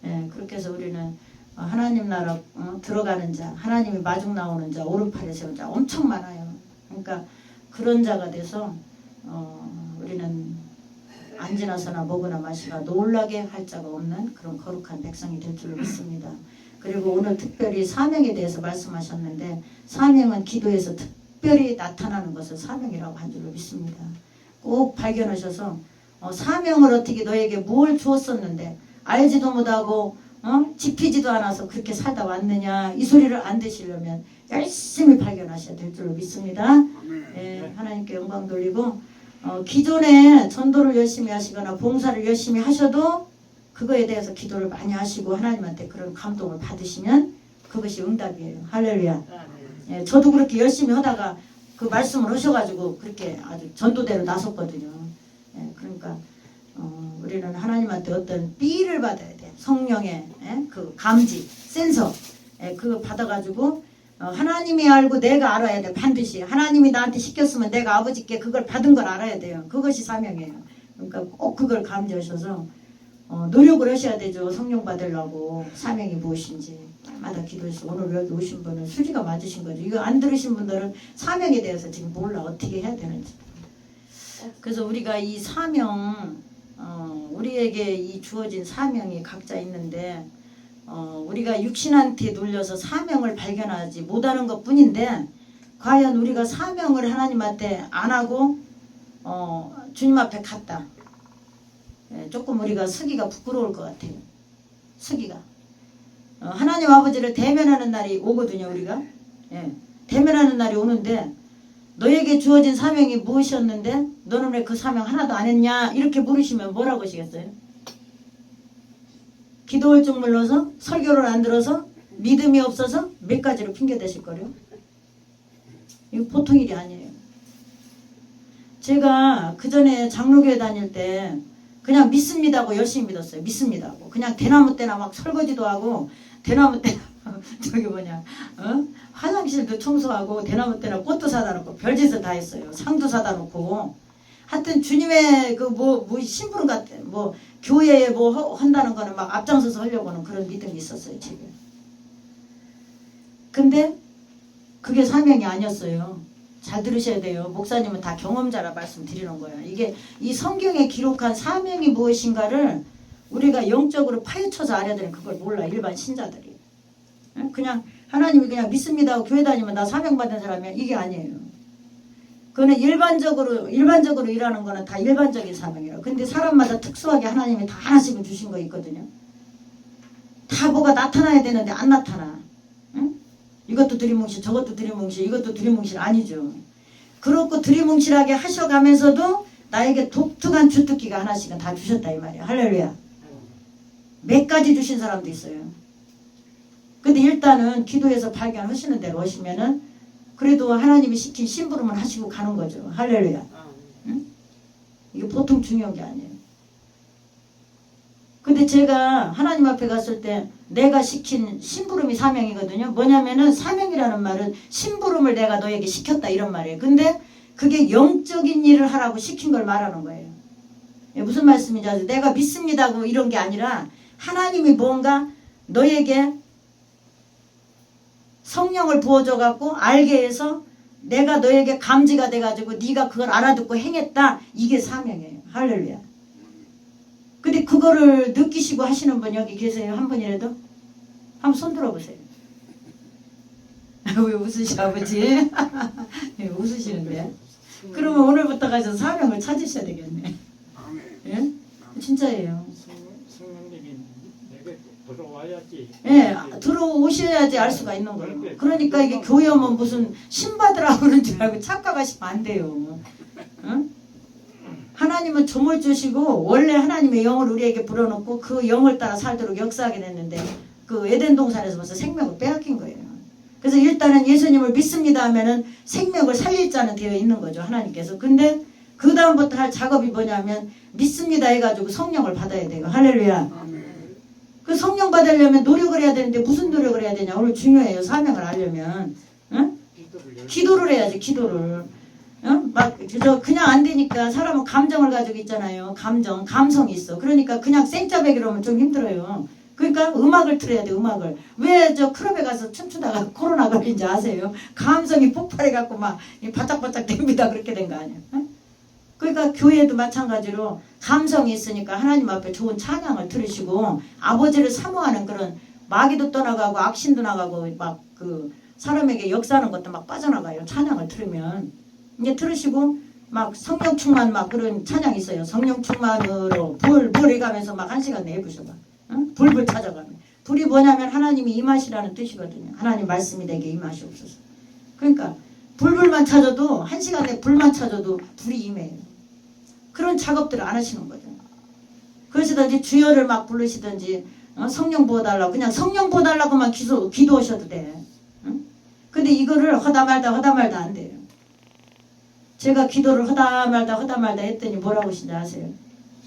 Speaker 1: 예, 그렇게 해서 우리는 하나님 나라 들어가는 자, 하나님이 마중 나오는 자, 오른팔에 세운 자 엄청 많아요. 그러니까 그런 자가 돼서 우리는 앉으나 서나 먹으나 마시나 놀라게 할 자가 없는 그런 거룩한 백성이 될 줄로 믿습니다. 그리고 오늘 특별히 사명에 대해서 말씀하셨는데 사명은 기도에서 특별히 나타나는 것을 사명이라고 한 줄로 믿습니다. 꼭 발견하셔서 사명을 어떻게 너에게 뭘 주었었는데 알지도 못하고 지피지도 않아서 그렇게 살다 왔느냐 이 소리를 안 드시려면 열심히 발견하셔야 될 줄로 믿습니다. 예, 하나님께 영광 돌리고 기존에 전도를 열심히 하시거나 봉사를 열심히 하셔도 그거에 대해서 기도를 많이 하시고 하나님한테 그런 감동을 받으시면 그것이 응답이에요. 할렐루야. 예, 저도 그렇게 열심히 하다가 그 말씀을 하셔가지고 그렇게 아주 전도대로 나섰거든요. 예, 그러니까 우리는 하나님한테 어떤 삐를 받아야 돼. 성령의 그 감지, 센서 그거 받아가지고 하나님이 알고 내가 알아야 돼. 반드시 하나님이 나한테 시켰으면 내가 아버지께 그걸 받은 걸 알아야 돼요. 그것이 사명이에요. 그러니까 꼭 그걸 감지하셔서 노력을 하셔야 되죠. 성령 받으려고 사명이 무엇인지 날마다 기도해서 오늘 여기 오신 분은 수지가 맞으신 거죠. 이거 안 들으신 분들은 사명에 대해서 지금 몰라 어떻게 해야 되는지. 그래서 우리가 이 사명 우리에게 이 주어진 사명이 각자 있는데 우리가 육신한테 눌려서 사명을 발견하지 못하는 것 뿐인데 과연 우리가 사명을 하나님한테 안 하고 주님 앞에 갔다. 조금 우리가 서기가 부끄러울 것 같아요. 서기가 하나님 아버지를 대면하는 날이 오거든요. 우리가 대면하는 날이 오는데 너에게 주어진 사명이 무엇이었는데 너는 왜 그 사명 하나도 안 했냐 이렇게 물으시면 뭐라고 하시겠어요? 기도를 좀 물러서 설교를 안 들어서 믿음이 없어서 몇 가지로 핑계대실 거래요. 이거 보통 일이 아니에요. 제가 그 전에 장로교회 다닐 때 그냥 믿습니다고 열심히 믿었어요. 믿습니다고 그냥 대나무 때나 막 설거지도 하고 대나무 때나 저기 뭐냐 화장실도 청소하고 대나무 때나 꽃도 사다 놓고 별짓을 다 했어요. 상도 사다 놓고 하여튼 주님의 그 뭐 심부름 같은 뭐 교회에 뭐 한다는 거는 막 앞장서서 하려고는 그런 믿음이 있었어요. 제가. 근데 그게 사명이 아니었어요. 잘 들으셔야 돼요. 목사님은 다 경험자라 말씀드리는 거예요. 이게 이 성경에 기록한 사명이 무엇인가를 우리가 영적으로 파헤쳐서 알아야 되는 그걸 몰라. 일반 신자들이. 그냥 하나님이 그냥 믿습니다 하고 교회 다니면 나 사명 받은 사람이야. 이게 아니에요. 그거는 일반적으로 일하는 거는 다 일반적인 사명이에요. 근데 사람마다 특수하게 하나님이 다 하나씩은 주신 거 있거든요. 다 뭐가 나타나야 되는데 안 나타나. 응? 이것도 두리뭉실 저것도 두리뭉실 이것도 두리뭉실 아니죠. 그렇고 두리뭉실하게 하셔가면서도 나에게 독특한 주특기가 하나씩은 다 주셨다 이 말이야. 할렐루야. 몇 가지 주신 사람도 있어요. 근데 일단은 기도해서 발견하시는 대로 오시면은 그래도 하나님이 시킨 심부름을 하시고 가는 거죠. 할렐루야. 응? 이게 보통 중요한 게 아니에요. 근데 제가 하나님 앞에 갔을 때 내가 시킨 심부름이 사명이거든요. 뭐냐면은 사명이라는 말은 심부름을 내가 너에게 시켰다 이런 말이에요. 근데 그게 영적인 일을 하라고 시킨 걸 말하는 거예요. 무슨 말씀인지 아세요? 내가 믿습니다고 이런 게 아니라 하나님이 뭔가 너에게 성령을 부어줘 갖고 알게 해서 내가 너에게 감지가 돼가지고 네가 그걸 알아듣고 행했다. 이게 사명이에요. 할렐루야. 근데 그거를 느끼시고 하시는 분 여기 계세요? 한 분이라도? 한번 손 들어보세요. 왜 웃으시 아버지? 네, 웃으시는데. 그러면 오늘부터 가서 사명을 찾으셔야 되겠네. 예? 진짜예요.
Speaker 2: 성령님이 내게 들어와야지.
Speaker 1: 예, 들어오셔야지 알 수가 있는 거예요. 그러니까 이게 교회 오면 무슨 신받으라고 그러는 줄 알고 착각하시면 안 돼요. 응? 하나님은 점을 주시고 원래 하나님의 영을 우리에게 불어넣고 그 영을 따라 살도록 역사하게 됐는데 그 에덴 동산에서 벌써 생명을 빼앗긴 거예요. 그래서 일단은 예수님을 믿습니다 하면은 생명을 살릴 자는 되어 있는 거죠. 하나님께서. 근데 그 다음부터 할 작업이 뭐냐면 믿습니다 해가지고 성령을 받아야 돼요. 할렐루야. 그 성령 받으려면 노력을 해야 되는데 무슨 노력을 해야 되냐. 오늘 중요해요. 사명을 하려면. 응? 기도를 해야지. 기도를. 응? 막 그냥 안 되니까 사람은 감정을 가지고 있잖아요. 감성이 있어. 그러니까 그냥 생짜배기로 하면 좀 힘들어요. 그러니까 음악을 틀어야 돼. 음악을. 왜 저 클럽에 가서 춤추다가 코로나 걸린지 아세요? 감성이 폭발해갖고 막 바짝바짝 됩니다. 그렇게 된 거 아니에요? 응? 그러니까 교회도 마찬가지로 감성이 있으니까 하나님 앞에 좋은 찬양을 들으시고 아버지를 사모하는 그런 마귀도 떠나가고 악신도 나가고 막 그 사람에게 역사하는 것도 막 빠져나가요. 찬양을 들으면. 이제 들으시고 막 성령 충만 막 그런 찬양이 있어요. 성령 충만으로 불 해가면서 막 1시간 내부셔봐. 응? 불 찾아가면. 불이 뭐냐면 하나님이 임하시라는 뜻이거든요. 하나님 말씀이 내게 임하시옵소서. 그러니까 불만 찾아도 1시간 내 불만 찾아도 불이 임해요. 그런 작업들을 안 하시는 거죠. 그러시든지 주여를 막 부르시든지 성령 부어달라고 그냥 성령 부어달라고만 기도하셔도 돼. 응? 근데 이거를 하다 말다 안 돼요. 제가 기도를 하다 말다 했더니 뭐라고 하신지 아세요?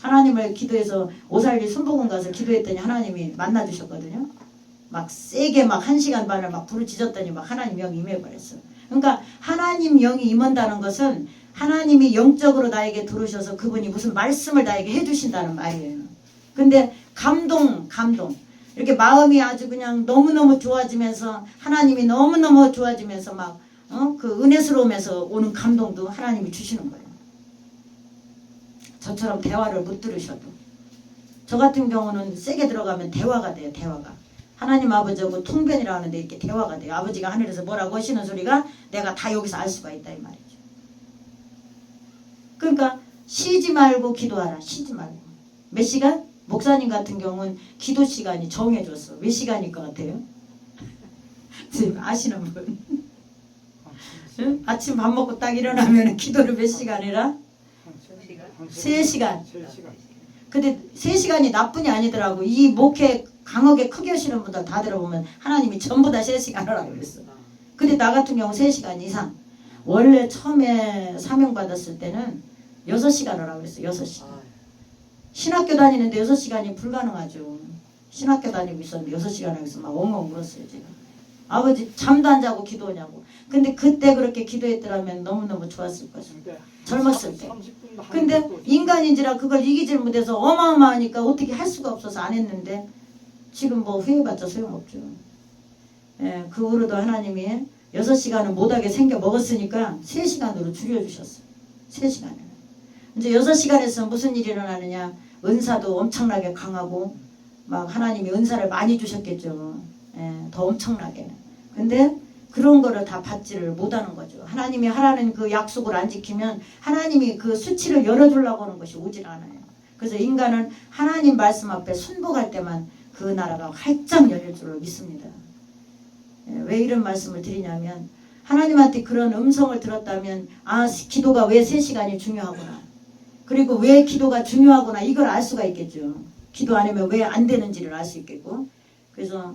Speaker 1: 하나님을 기도해서 오살리 순복음 가서 기도했더니 하나님이 만나주셨거든요. 막 세게 막 1시간 반을 막 부르짖었더니 막 하나님 영이 임해버렸어. 그러니까 하나님 영이 임한다는 것은 하나님이 영적으로 나에게 들어오셔서 그분이 무슨 말씀을 나에게 해주신다는 말이에요. 근데 감동 이렇게 마음이 아주 그냥 너무너무 좋아지면서 하나님이 너무너무 좋아지면서 막 그 은혜스러움에서 오는 감동도 하나님이 주시는 거예요. 저처럼 대화를 못 들으셔도. 저 같은 경우는 세게 들어가면 대화가 돼요. 대화가. 하나님 아버지하고 통변이라 하는데 이렇게 대화가 돼요. 아버지가 하늘에서 뭐라고 하시는 소리가 내가 다 여기서 알 수가 있다 이 말이죠. 그러니까 쉬지 말고 기도하라. 쉬지 말고. 몇 시간? 목사님 같은 경우는 기도 시간이 정해졌어. 몇 시간일 것 같아요? 지금 아시는 분? 응? 아침 밥 먹고 딱 일어나면 기도를 몇 시간이라? 3시간. 근데 3시간이 나뿐이 아니더라고. 이 목회 강하게 크게 하시는 분들 다 들어보면 하나님이 전부 다 3시간 하라고 그랬어. 근데 나 같은 경우 3시간 이상. 원래 처음에 사명 받았을 때는 6시간 하라고 그랬어. 6시간. 신학교 다니는데 6시간이 불가능하죠. 신학교 다니고 있었는데 6시간 하고 있어. 막 엉엉 울었어요. 제가. 아버지 잠도 안 자고 기도하냐고. 근데 그때 그렇게 기도했더라면 너무너무 좋았을 거죠. 젊었을 때. 근데 인간인지라 그걸 이기질 못해서 어마어마하니까 어떻게 할 수가 없어서 안 했는데 지금 뭐 후회해봤자 소용없죠. 예, 그 후로도 하나님이 6시간은 못하게 생겨 먹었으니까 3시간으로 줄여주셨어요. 3시간을. 이제 6시간에서 무슨 일이 일어나느냐. 은사도 엄청나게 강하고 막 하나님이 은사를 많이 주셨겠죠. 예, 더 엄청나게. 근데 그런 거를 다 받지를 못하는 거죠. 하나님이 하라는 그 약속을 안 지키면 하나님이 그 수치를 열어주려고 하는 것이 오질 않아요. 그래서 인간은 하나님 말씀 앞에 순복할 때만 그 나라가 활짝 열릴 줄로 믿습니다. 예, 왜 이런 말씀을 드리냐면 하나님한테 그런 음성을 들었다면 기도가 왜 3시간이 중요하구나. 그리고 왜 기도가 중요하구나 이걸 알 수가 있겠죠. 기도 안 하면 왜 안 되는지를 알 수 있겠고. 그래서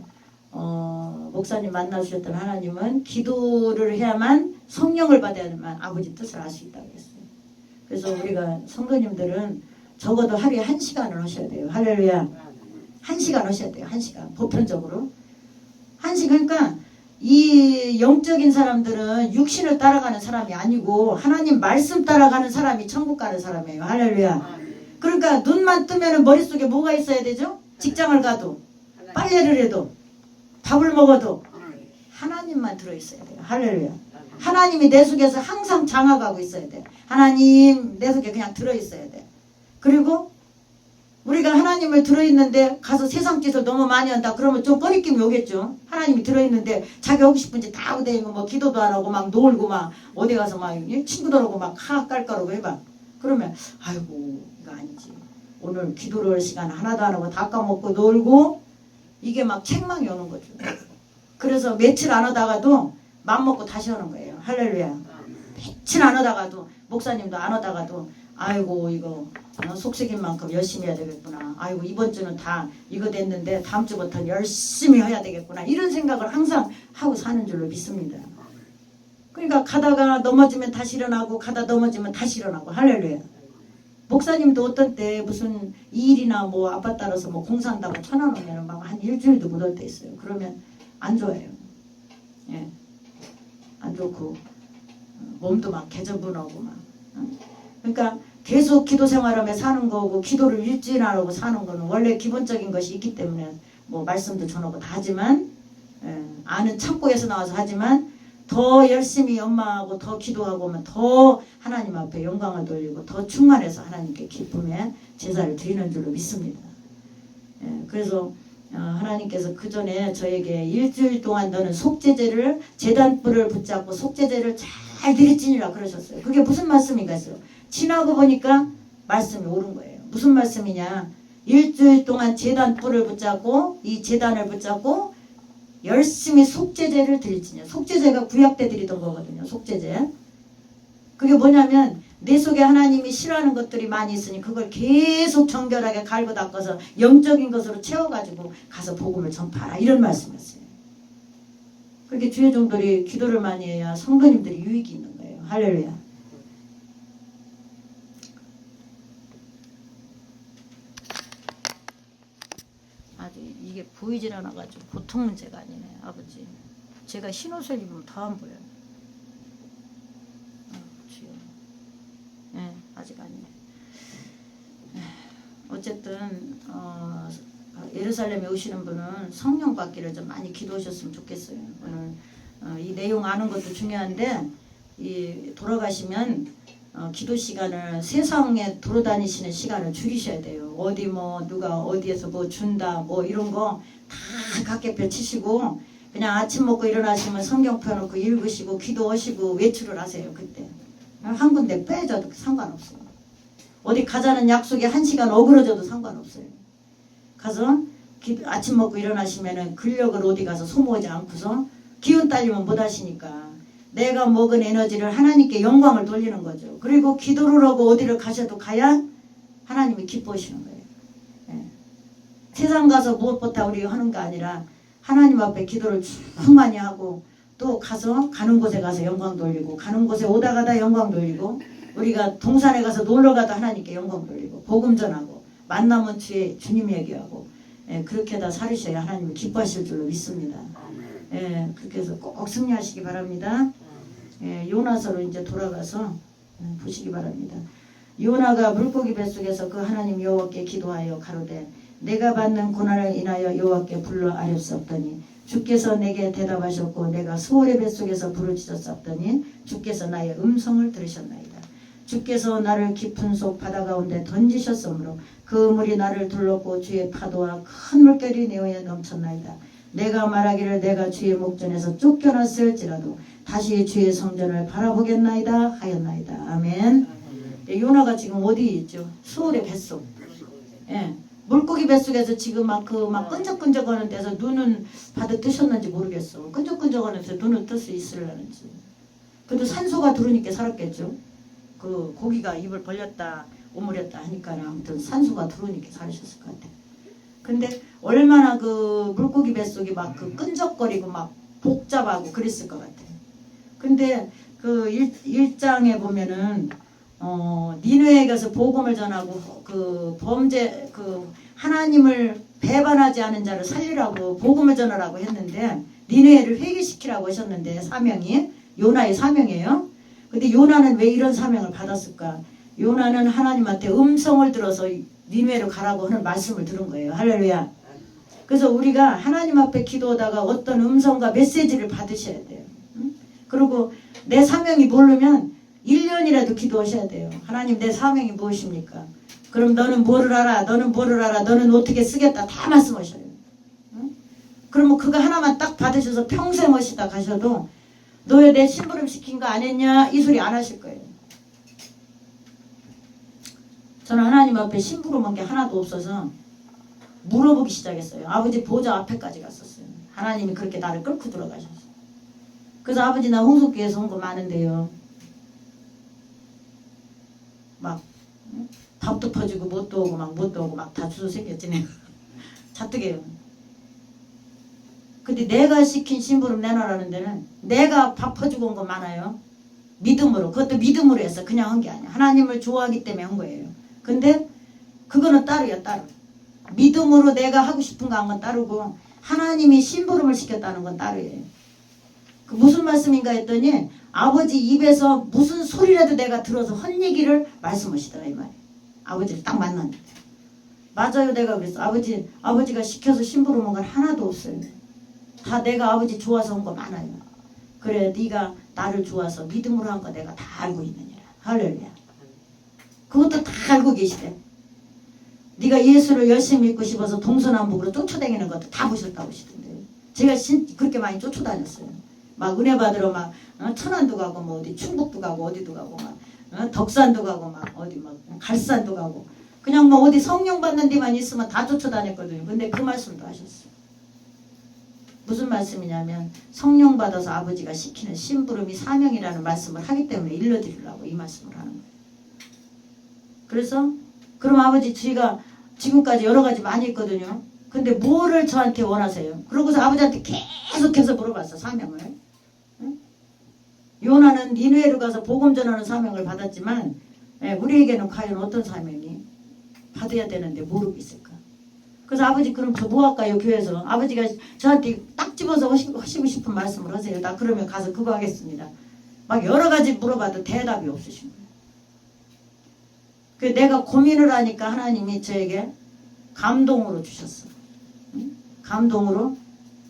Speaker 1: 목사님 만나주셨던 하나님은 기도를 해야만 성령을 받아야만 아버지 뜻을 알 수 있다고 했어요. 그래서 우리가 성도님들은 적어도 하루에 1시간을 하셔야 돼요. 할렐루야. 1시간 하셔야 돼요. 1시간. 보편적으로. 1시간. 그러니까 이 영적인 사람들은 육신을 따라가는 사람이 아니고 하나님 말씀 따라가는 사람이 천국 가는 사람이에요. 할렐루야. 그러니까 눈만 뜨면 머릿속에 뭐가 있어야 되죠? 직장을 가도 빨래를 해도 밥을 먹어도 하나님만 들어있어야 돼요. 할렐루야. 하나님이 내 속에서 항상 장악하고 있어야 돼. 하나님 내 속에 그냥 들어있어야 돼. 그리고 우리가 하나님을 들어있는데 가서 세상 짓을 너무 많이 한다. 그러면 좀 꺼리낌이 오겠죠. 하나님이 들어있는데 자기 하고 싶은지 다 하고 다니고 뭐 기도도 안 하고 막 놀고 막 어디 가서 막 친구들하고 막 깔깔하고 해봐. 그러면 아이고 이거 아니지. 오늘 기도를 할 시간 하나도 안 하고 다 까먹고 놀고 이게 막 책망이 오는 거죠. 그래서 며칠 안 하다가도 맘먹고 다시 하는 거예요. 할렐루야. 며칠 안 하다가도 목사님도 안 오다가도 아이고 이거 속썩인 만큼 열심히 해야 되겠구나. 아이고 이번 주는 다 이거 됐는데 다음 주부터는 열심히 해야 되겠구나. 이런 생각을 항상 하고 사는 줄로 믿습니다. 그러니까 가다가 넘어지면 다시 일어나고 가다 넘어지면 다시 일어나고 할렐루야. 목사님도 어떤 때 무슨 일이나 뭐 아빠 따라서 뭐 공사한다고 1,000원 오면 막 한 일주일도 못 올 때 있어요. 그러면 안 좋아요. 예, 안 좋고 몸도 막 개저분하고 막. 그러니까 계속 기도 생활하며 사는 거고 기도를 일진하라고 사는 거는 원래 기본적인 것이 있기 때문에 뭐 말씀도 전하고 다 하지만 아는 창고에서 나와서 하지만 더 열심히 엄마하고 더 기도하고 하면 더 하나님 앞에 영광을 돌리고 더 충만해서 하나님께 기쁨의 제사를 드리는 줄로 믿습니다. 그래서 하나님께서 그 전에 저에게 일주일 동안 너는 속죄제를 제단불을 붙잡고 속죄제를 잘 드리지니라 그러셨어요. 그게 무슨 말씀인가 했어요. 지나고 보니까 말씀이 옳은 거예요. 무슨 말씀이냐. 일주일 동안 제단불을 붙잡고 이 제단을 붙잡고 열심히 속죄제를 드릴지냐. 속죄제가 구약 때 드리던 거거든요. 속죄제. 그게 뭐냐면 내 속에 하나님이 싫어하는 것들이 많이 있으니 그걸 계속 정결하게 갈고 닦아서 영적인 것으로 채워가지고 가서 복음을 전파하라. 이런 말씀이었어요. 그렇게 주의 종들이 기도를 많이 해야 성도님들이 유익이 있는 거예요. 할렐루야. 아주 이게 보이질 않아가지고 보통 문제가 아니네. 아버지 제가 흰옷을 입으면 더 안 보여요. 주여. 아직 아니네. 어쨌든 예루살렘에 오시는 분은 성령 받기를 좀 많이 기도하셨으면 좋겠어요. 오늘 이 내용 아는 것도 중요한데 이 돌아가시면 기도 시간을 세상에 돌아다니시는 시간을 줄이셔야 돼요. 어디 뭐 누가 어디에서 뭐 준다 뭐 이런 거 다 각계표 치시고 그냥 아침 먹고 일어나시면 성경 펴놓고 읽으시고 기도하시고 외출을 하세요. 그때 한 군데 빼줘도 상관없어요. 어디 가자는 약속에 1시간 어그러져도 상관없어요. 가서 아침 먹고 일어나시면은 근력을 어디 가서 소모하지 않고서 기운 딸리면 못 하시니까 내가 먹은 에너지를 하나님께 영광을 돌리는 거죠. 그리고 기도를 하고 어디를 가셔도 가야 하나님이 기뻐하시는 거예요. 세상 가서 무엇보다 우리 하는 게 아니라 하나님 앞에 기도를 충만히 하고 또 가서 가는 곳에 가서 영광 돌리고 가는 곳에 오다 가다 영광 돌리고 우리가 동산에 가서 놀러 가도 하나님께 영광 돌리고 복음 전하고 만나면 주님 얘기하고 그렇게 다 살으셔야 하나님이 기뻐하실 줄로 믿습니다. 그렇게 해서 꼭 승리하시기 바랍니다. 요나서로 이제 돌아가서 보시기 바랍니다. 요나가 물고기 뱃속에서 그 하나님 여호와께 기도하여 가로되 내가 받는 고난을 인하여 여호와께 불러 아뢰었더니 주께서 내게 대답하셨고 내가 수월의 뱃속에서 부르짖었더니 주께서 나의 음성을 들으셨나이다. 주께서 나를 깊은 속 바다 가운데 던지셨으므로 그 물이 나를 둘렀고 주의 파도와 큰 물결이 내 위에 넘쳤나이다. 내가 말하기를 내가 주의 목전에서 쫓겨났을지라도 다시 주의 성전을 바라보겠나이다 하였나이다. 아멘. 요나가 지금 어디 있죠? 수월의 뱃속. 물고기 뱃속에서 지금 막 끈적끈적하는 데서 눈은 바다 뜨셨는지 모르겠어. 끈적끈적하는 데서 눈을 뜰 수 있으려는지. 그래도 산소가 들어오니까 살았겠죠. 그 고기가 입을 벌렸다 오므렸다 하니까 아무튼 산소가 들어오니까 살으셨을 것 같아. 근데 얼마나 그 물고기 뱃속이 막 그 끈적거리고 막 복잡하고 그랬을 것 같아. 근데 그 1장에 보면은 니느웨에 가서 복음을 전하고 그 범죄 그 하나님을 배반하지 않은 자를 살리라고 복음을 전하라고 했는데 니느웨를 회개시키라고 하셨는데 사명이 요나의 사명이에요. 근데 요나는 왜 이런 사명을 받았을까? 요나는 하나님한테 음성을 들어서 니느웨로 가라고 하는 말씀을 들은 거예요. 할렐루야. 그래서 우리가 하나님 앞에 기도하다가 어떤 음성과 메시지를 받으셔야 돼요. 그리고 내 사명이 모르면 1년이라도 기도하셔야 돼요. 하나님 내 사명이 무엇입니까? 그럼 너는 뭐를 알아? 너는 뭐를 알아? 너는 어떻게 쓰겠다? 다 말씀하셔요. 그러면 그거 하나만 딱 받으셔서 평생 하시다 가셔도 너 왜 내 심부름 시킨 거 안 했냐? 이 소리 안 하실 거예요. 저는 하나님 앞에 심부름한 게 하나도 없어서 물어보기 시작했어요. 아버지 보좌 앞에까지 갔었어요. 하나님이 그렇게 나를 끌고 들어가셨어요. 그래서 아버지 나 홍석교에서 온 거 많은데요. 막 응? 밥도 퍼주고 뭣도 오고 막 뭣도 오고 막 다 주소 생겼지 내가. 자뜩해요. 근데 내가 시킨 심부름 내놔라는 데는 내가 밥 퍼주고 온 거 많아요. 믿음으로. 그것도 믿음으로 해서 그냥 한 게 아니야. 하나님을 좋아하기 때문에 한 거예요. 근데 그거는 따로야 따로. 믿음으로 내가 하고 싶은 거 한 건 따르고 하나님이 심부름을 시켰다는 건 따로예요. 그 무슨 말씀인가 했더니 아버지 입에서 무슨 소리라도 내가 들어서 헛 얘기를 말씀하시더라 이 말이에요. 아버지를 딱 만났는데. 맞아요. 내가 그랬어. 아버지가 시켜서 심부름 한 건 하나도 없어요. 다 내가 아버지 좋아서 한 거 많아요. 그래 네가 나를 좋아서 믿음으로 한 거 내가 다 알고 있느니라. 할렐루야. 그것도 다 알고 계시대. 네가 예수를 열심히 믿고 싶어서 동서남북으로 쫓아다니는 것도 다 보셨다고 하시던데. 제가 그렇게 많이 쫓아다녔어요. 막 은혜 받으러 막 천안도 가고 뭐 어디 충북도 가고 어디도 가고 막 덕산도 가고 막 어디 막 갈산도 가고 그냥 뭐 어디 성령 받는 데만 있으면 다 쫓아다녔거든요. 근데 그 말씀도 하셨어요. 무슨 말씀이냐면 성령 받아서 아버지가 시키는 심부름이 사명이라는 말씀을 하기 때문에 일러드리려고 이 말씀을 하는 거예요. 그래서 그럼 아버지 저희가 지금까지 여러 가지 많이 있거든요. 근데 뭐를 저한테 원하세요? 그러고서 아버지한테 계속해서 물어봤어. 사명을. 응? 요나는 니느웨로 가서 복음 전하는 사명을 받았지만 우리에게는 과연 어떤 사명이 받아야 되는데 모르고 있을까? 그래서 아버지 그럼 저 뭐 할까요? 교회에서 아버지가 저한테 딱 집어서 하시고 싶은 말씀을 하세요. 나 그러면 가서 그거 하겠습니다. 막 여러 가지 물어봐도 대답이 없으신 거예요. 그 내가 고민을 하니까 하나님이 저에게 감동으로 주셨어. 응? 감동으로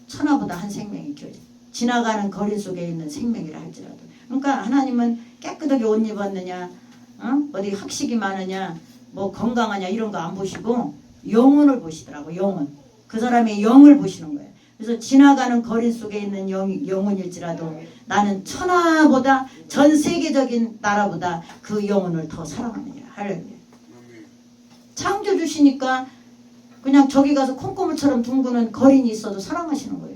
Speaker 1: 천하보다 한 생명이 길어져. 지나가는 거리 속에 있는 생명이라 할지라도. 그러니까 하나님은 깨끗하게 옷 입었느냐, 어디 학식이 많으냐, 뭐 건강하냐 이런 거 안 보시고 영혼을 보시더라고. 영혼. 그 사람의 영을 보시는 거예요. 그래서 지나가는 거리 속에 있는 영혼일지라도 나는 천하보다 전 세계적인 나라보다 그 영혼을 더 사랑하느냐. 할렐루야. 창조 주시니까 그냥 저기 가서 콩고물처럼 둥그는 거린이 있어도 사랑하시는 거예요.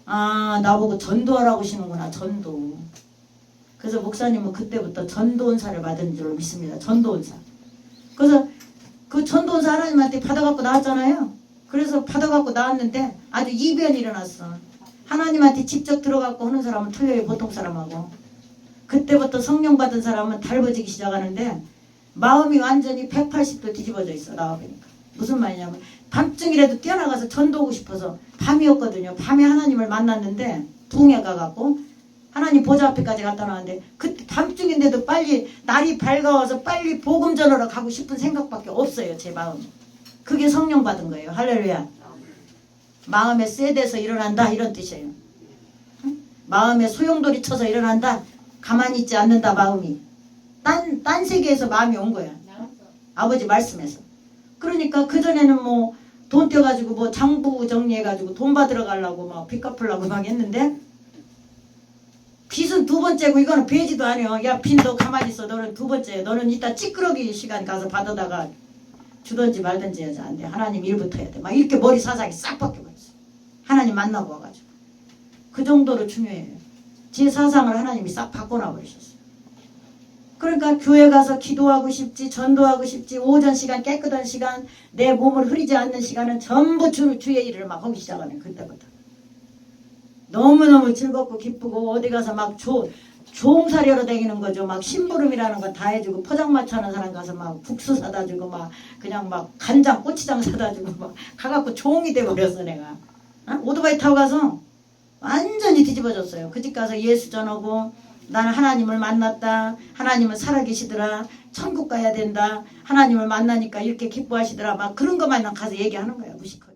Speaker 1: 아, 나보고 전도하라고 하시는구나. 전도. 그래서 목사님은 그때부터 전도원사를 받은 줄로 믿습니다. 전도원사. 그래서 그 전도원사 하나님한테 받아갖고 나왔잖아요. 그래서 받아갖고 나왔는데 아주 이변이 일어났어. 하나님한테 직접 들어갖고 하는 사람은 틀려요. 보통 사람하고. 그때부터 성령 받은 사람은 달궈지기 시작하는데 마음이 완전히 180도 뒤집어져 있어. 나와보니까. 무슨 말이냐면 밤중이라도 뛰어나가서 전도하고 싶어서 밤이었거든요. 밤에 하나님을 만났는데 붕에 가갖고 하나님 보좌 앞에까지 갔다 나왔는데 그때 밤중인데도 빨리 날이 밝아와서 빨리 복음 전하러 가고 싶은 생각밖에 없어요. 제 마음. 그게 성령 받은 거예요. 할렐루야. 마음에 쎄돼서 일어난다 이런 뜻이에요. 응? 마음에 소용돌이 쳐서 일어난다. 가만히 있지 않는다 마음이. 딴 세계에서 마음이 온 거야. 아버지 말씀에서. 그러니까 그전에는 뭐 돈 떼가지고 뭐 장부 정리해가지고 돈 받으러 가려고 막 빚 갚으려고 막 했는데 빚은 두 번째고 이거는 배지도 아니야. 야 빚 너 가만히 있어. 너는 두 번째. 너는 이따 찌끄러기 시간 가서 받아다가 주든지 말든지 해야지 안 돼. 하나님 일부터 해야 돼. 막 이렇게 머리 사상이 싹 바뀌어버렸어. 하나님 만나고 와가지고. 그 정도로 중요해요. 제 사상을 하나님이 싹 바꿔놔 버리셨어요. 그러니까 교회 가서 기도하고 싶지, 전도하고 싶지, 오전 시간, 깨끗한 시간, 내 몸을 흐리지 않는 시간은 전부 주의 일을 막 하기 시작하는 그때부터. 너무너무 즐겁고 기쁘고 어디 가서 막 종살이로 다니는 거죠. 막 심부름이라는 거 다 해주고 포장마차 하는 사람 가서 막 국수 사다 주고 막 그냥 막 간장 고추장 사다 주고 막 가갖고 종이 돼버렸어 내가. 오토바이 타고 가서 완전히 뒤집어졌어요. 그 집 가서 예수 전하고 나는 하나님을 만났다. 하나님은 살아계시더라. 천국 가야 된다. 하나님을 만나니까 이렇게 기뻐하시더라. 막 그런 것만 가서 얘기하는 거야. 무식하게.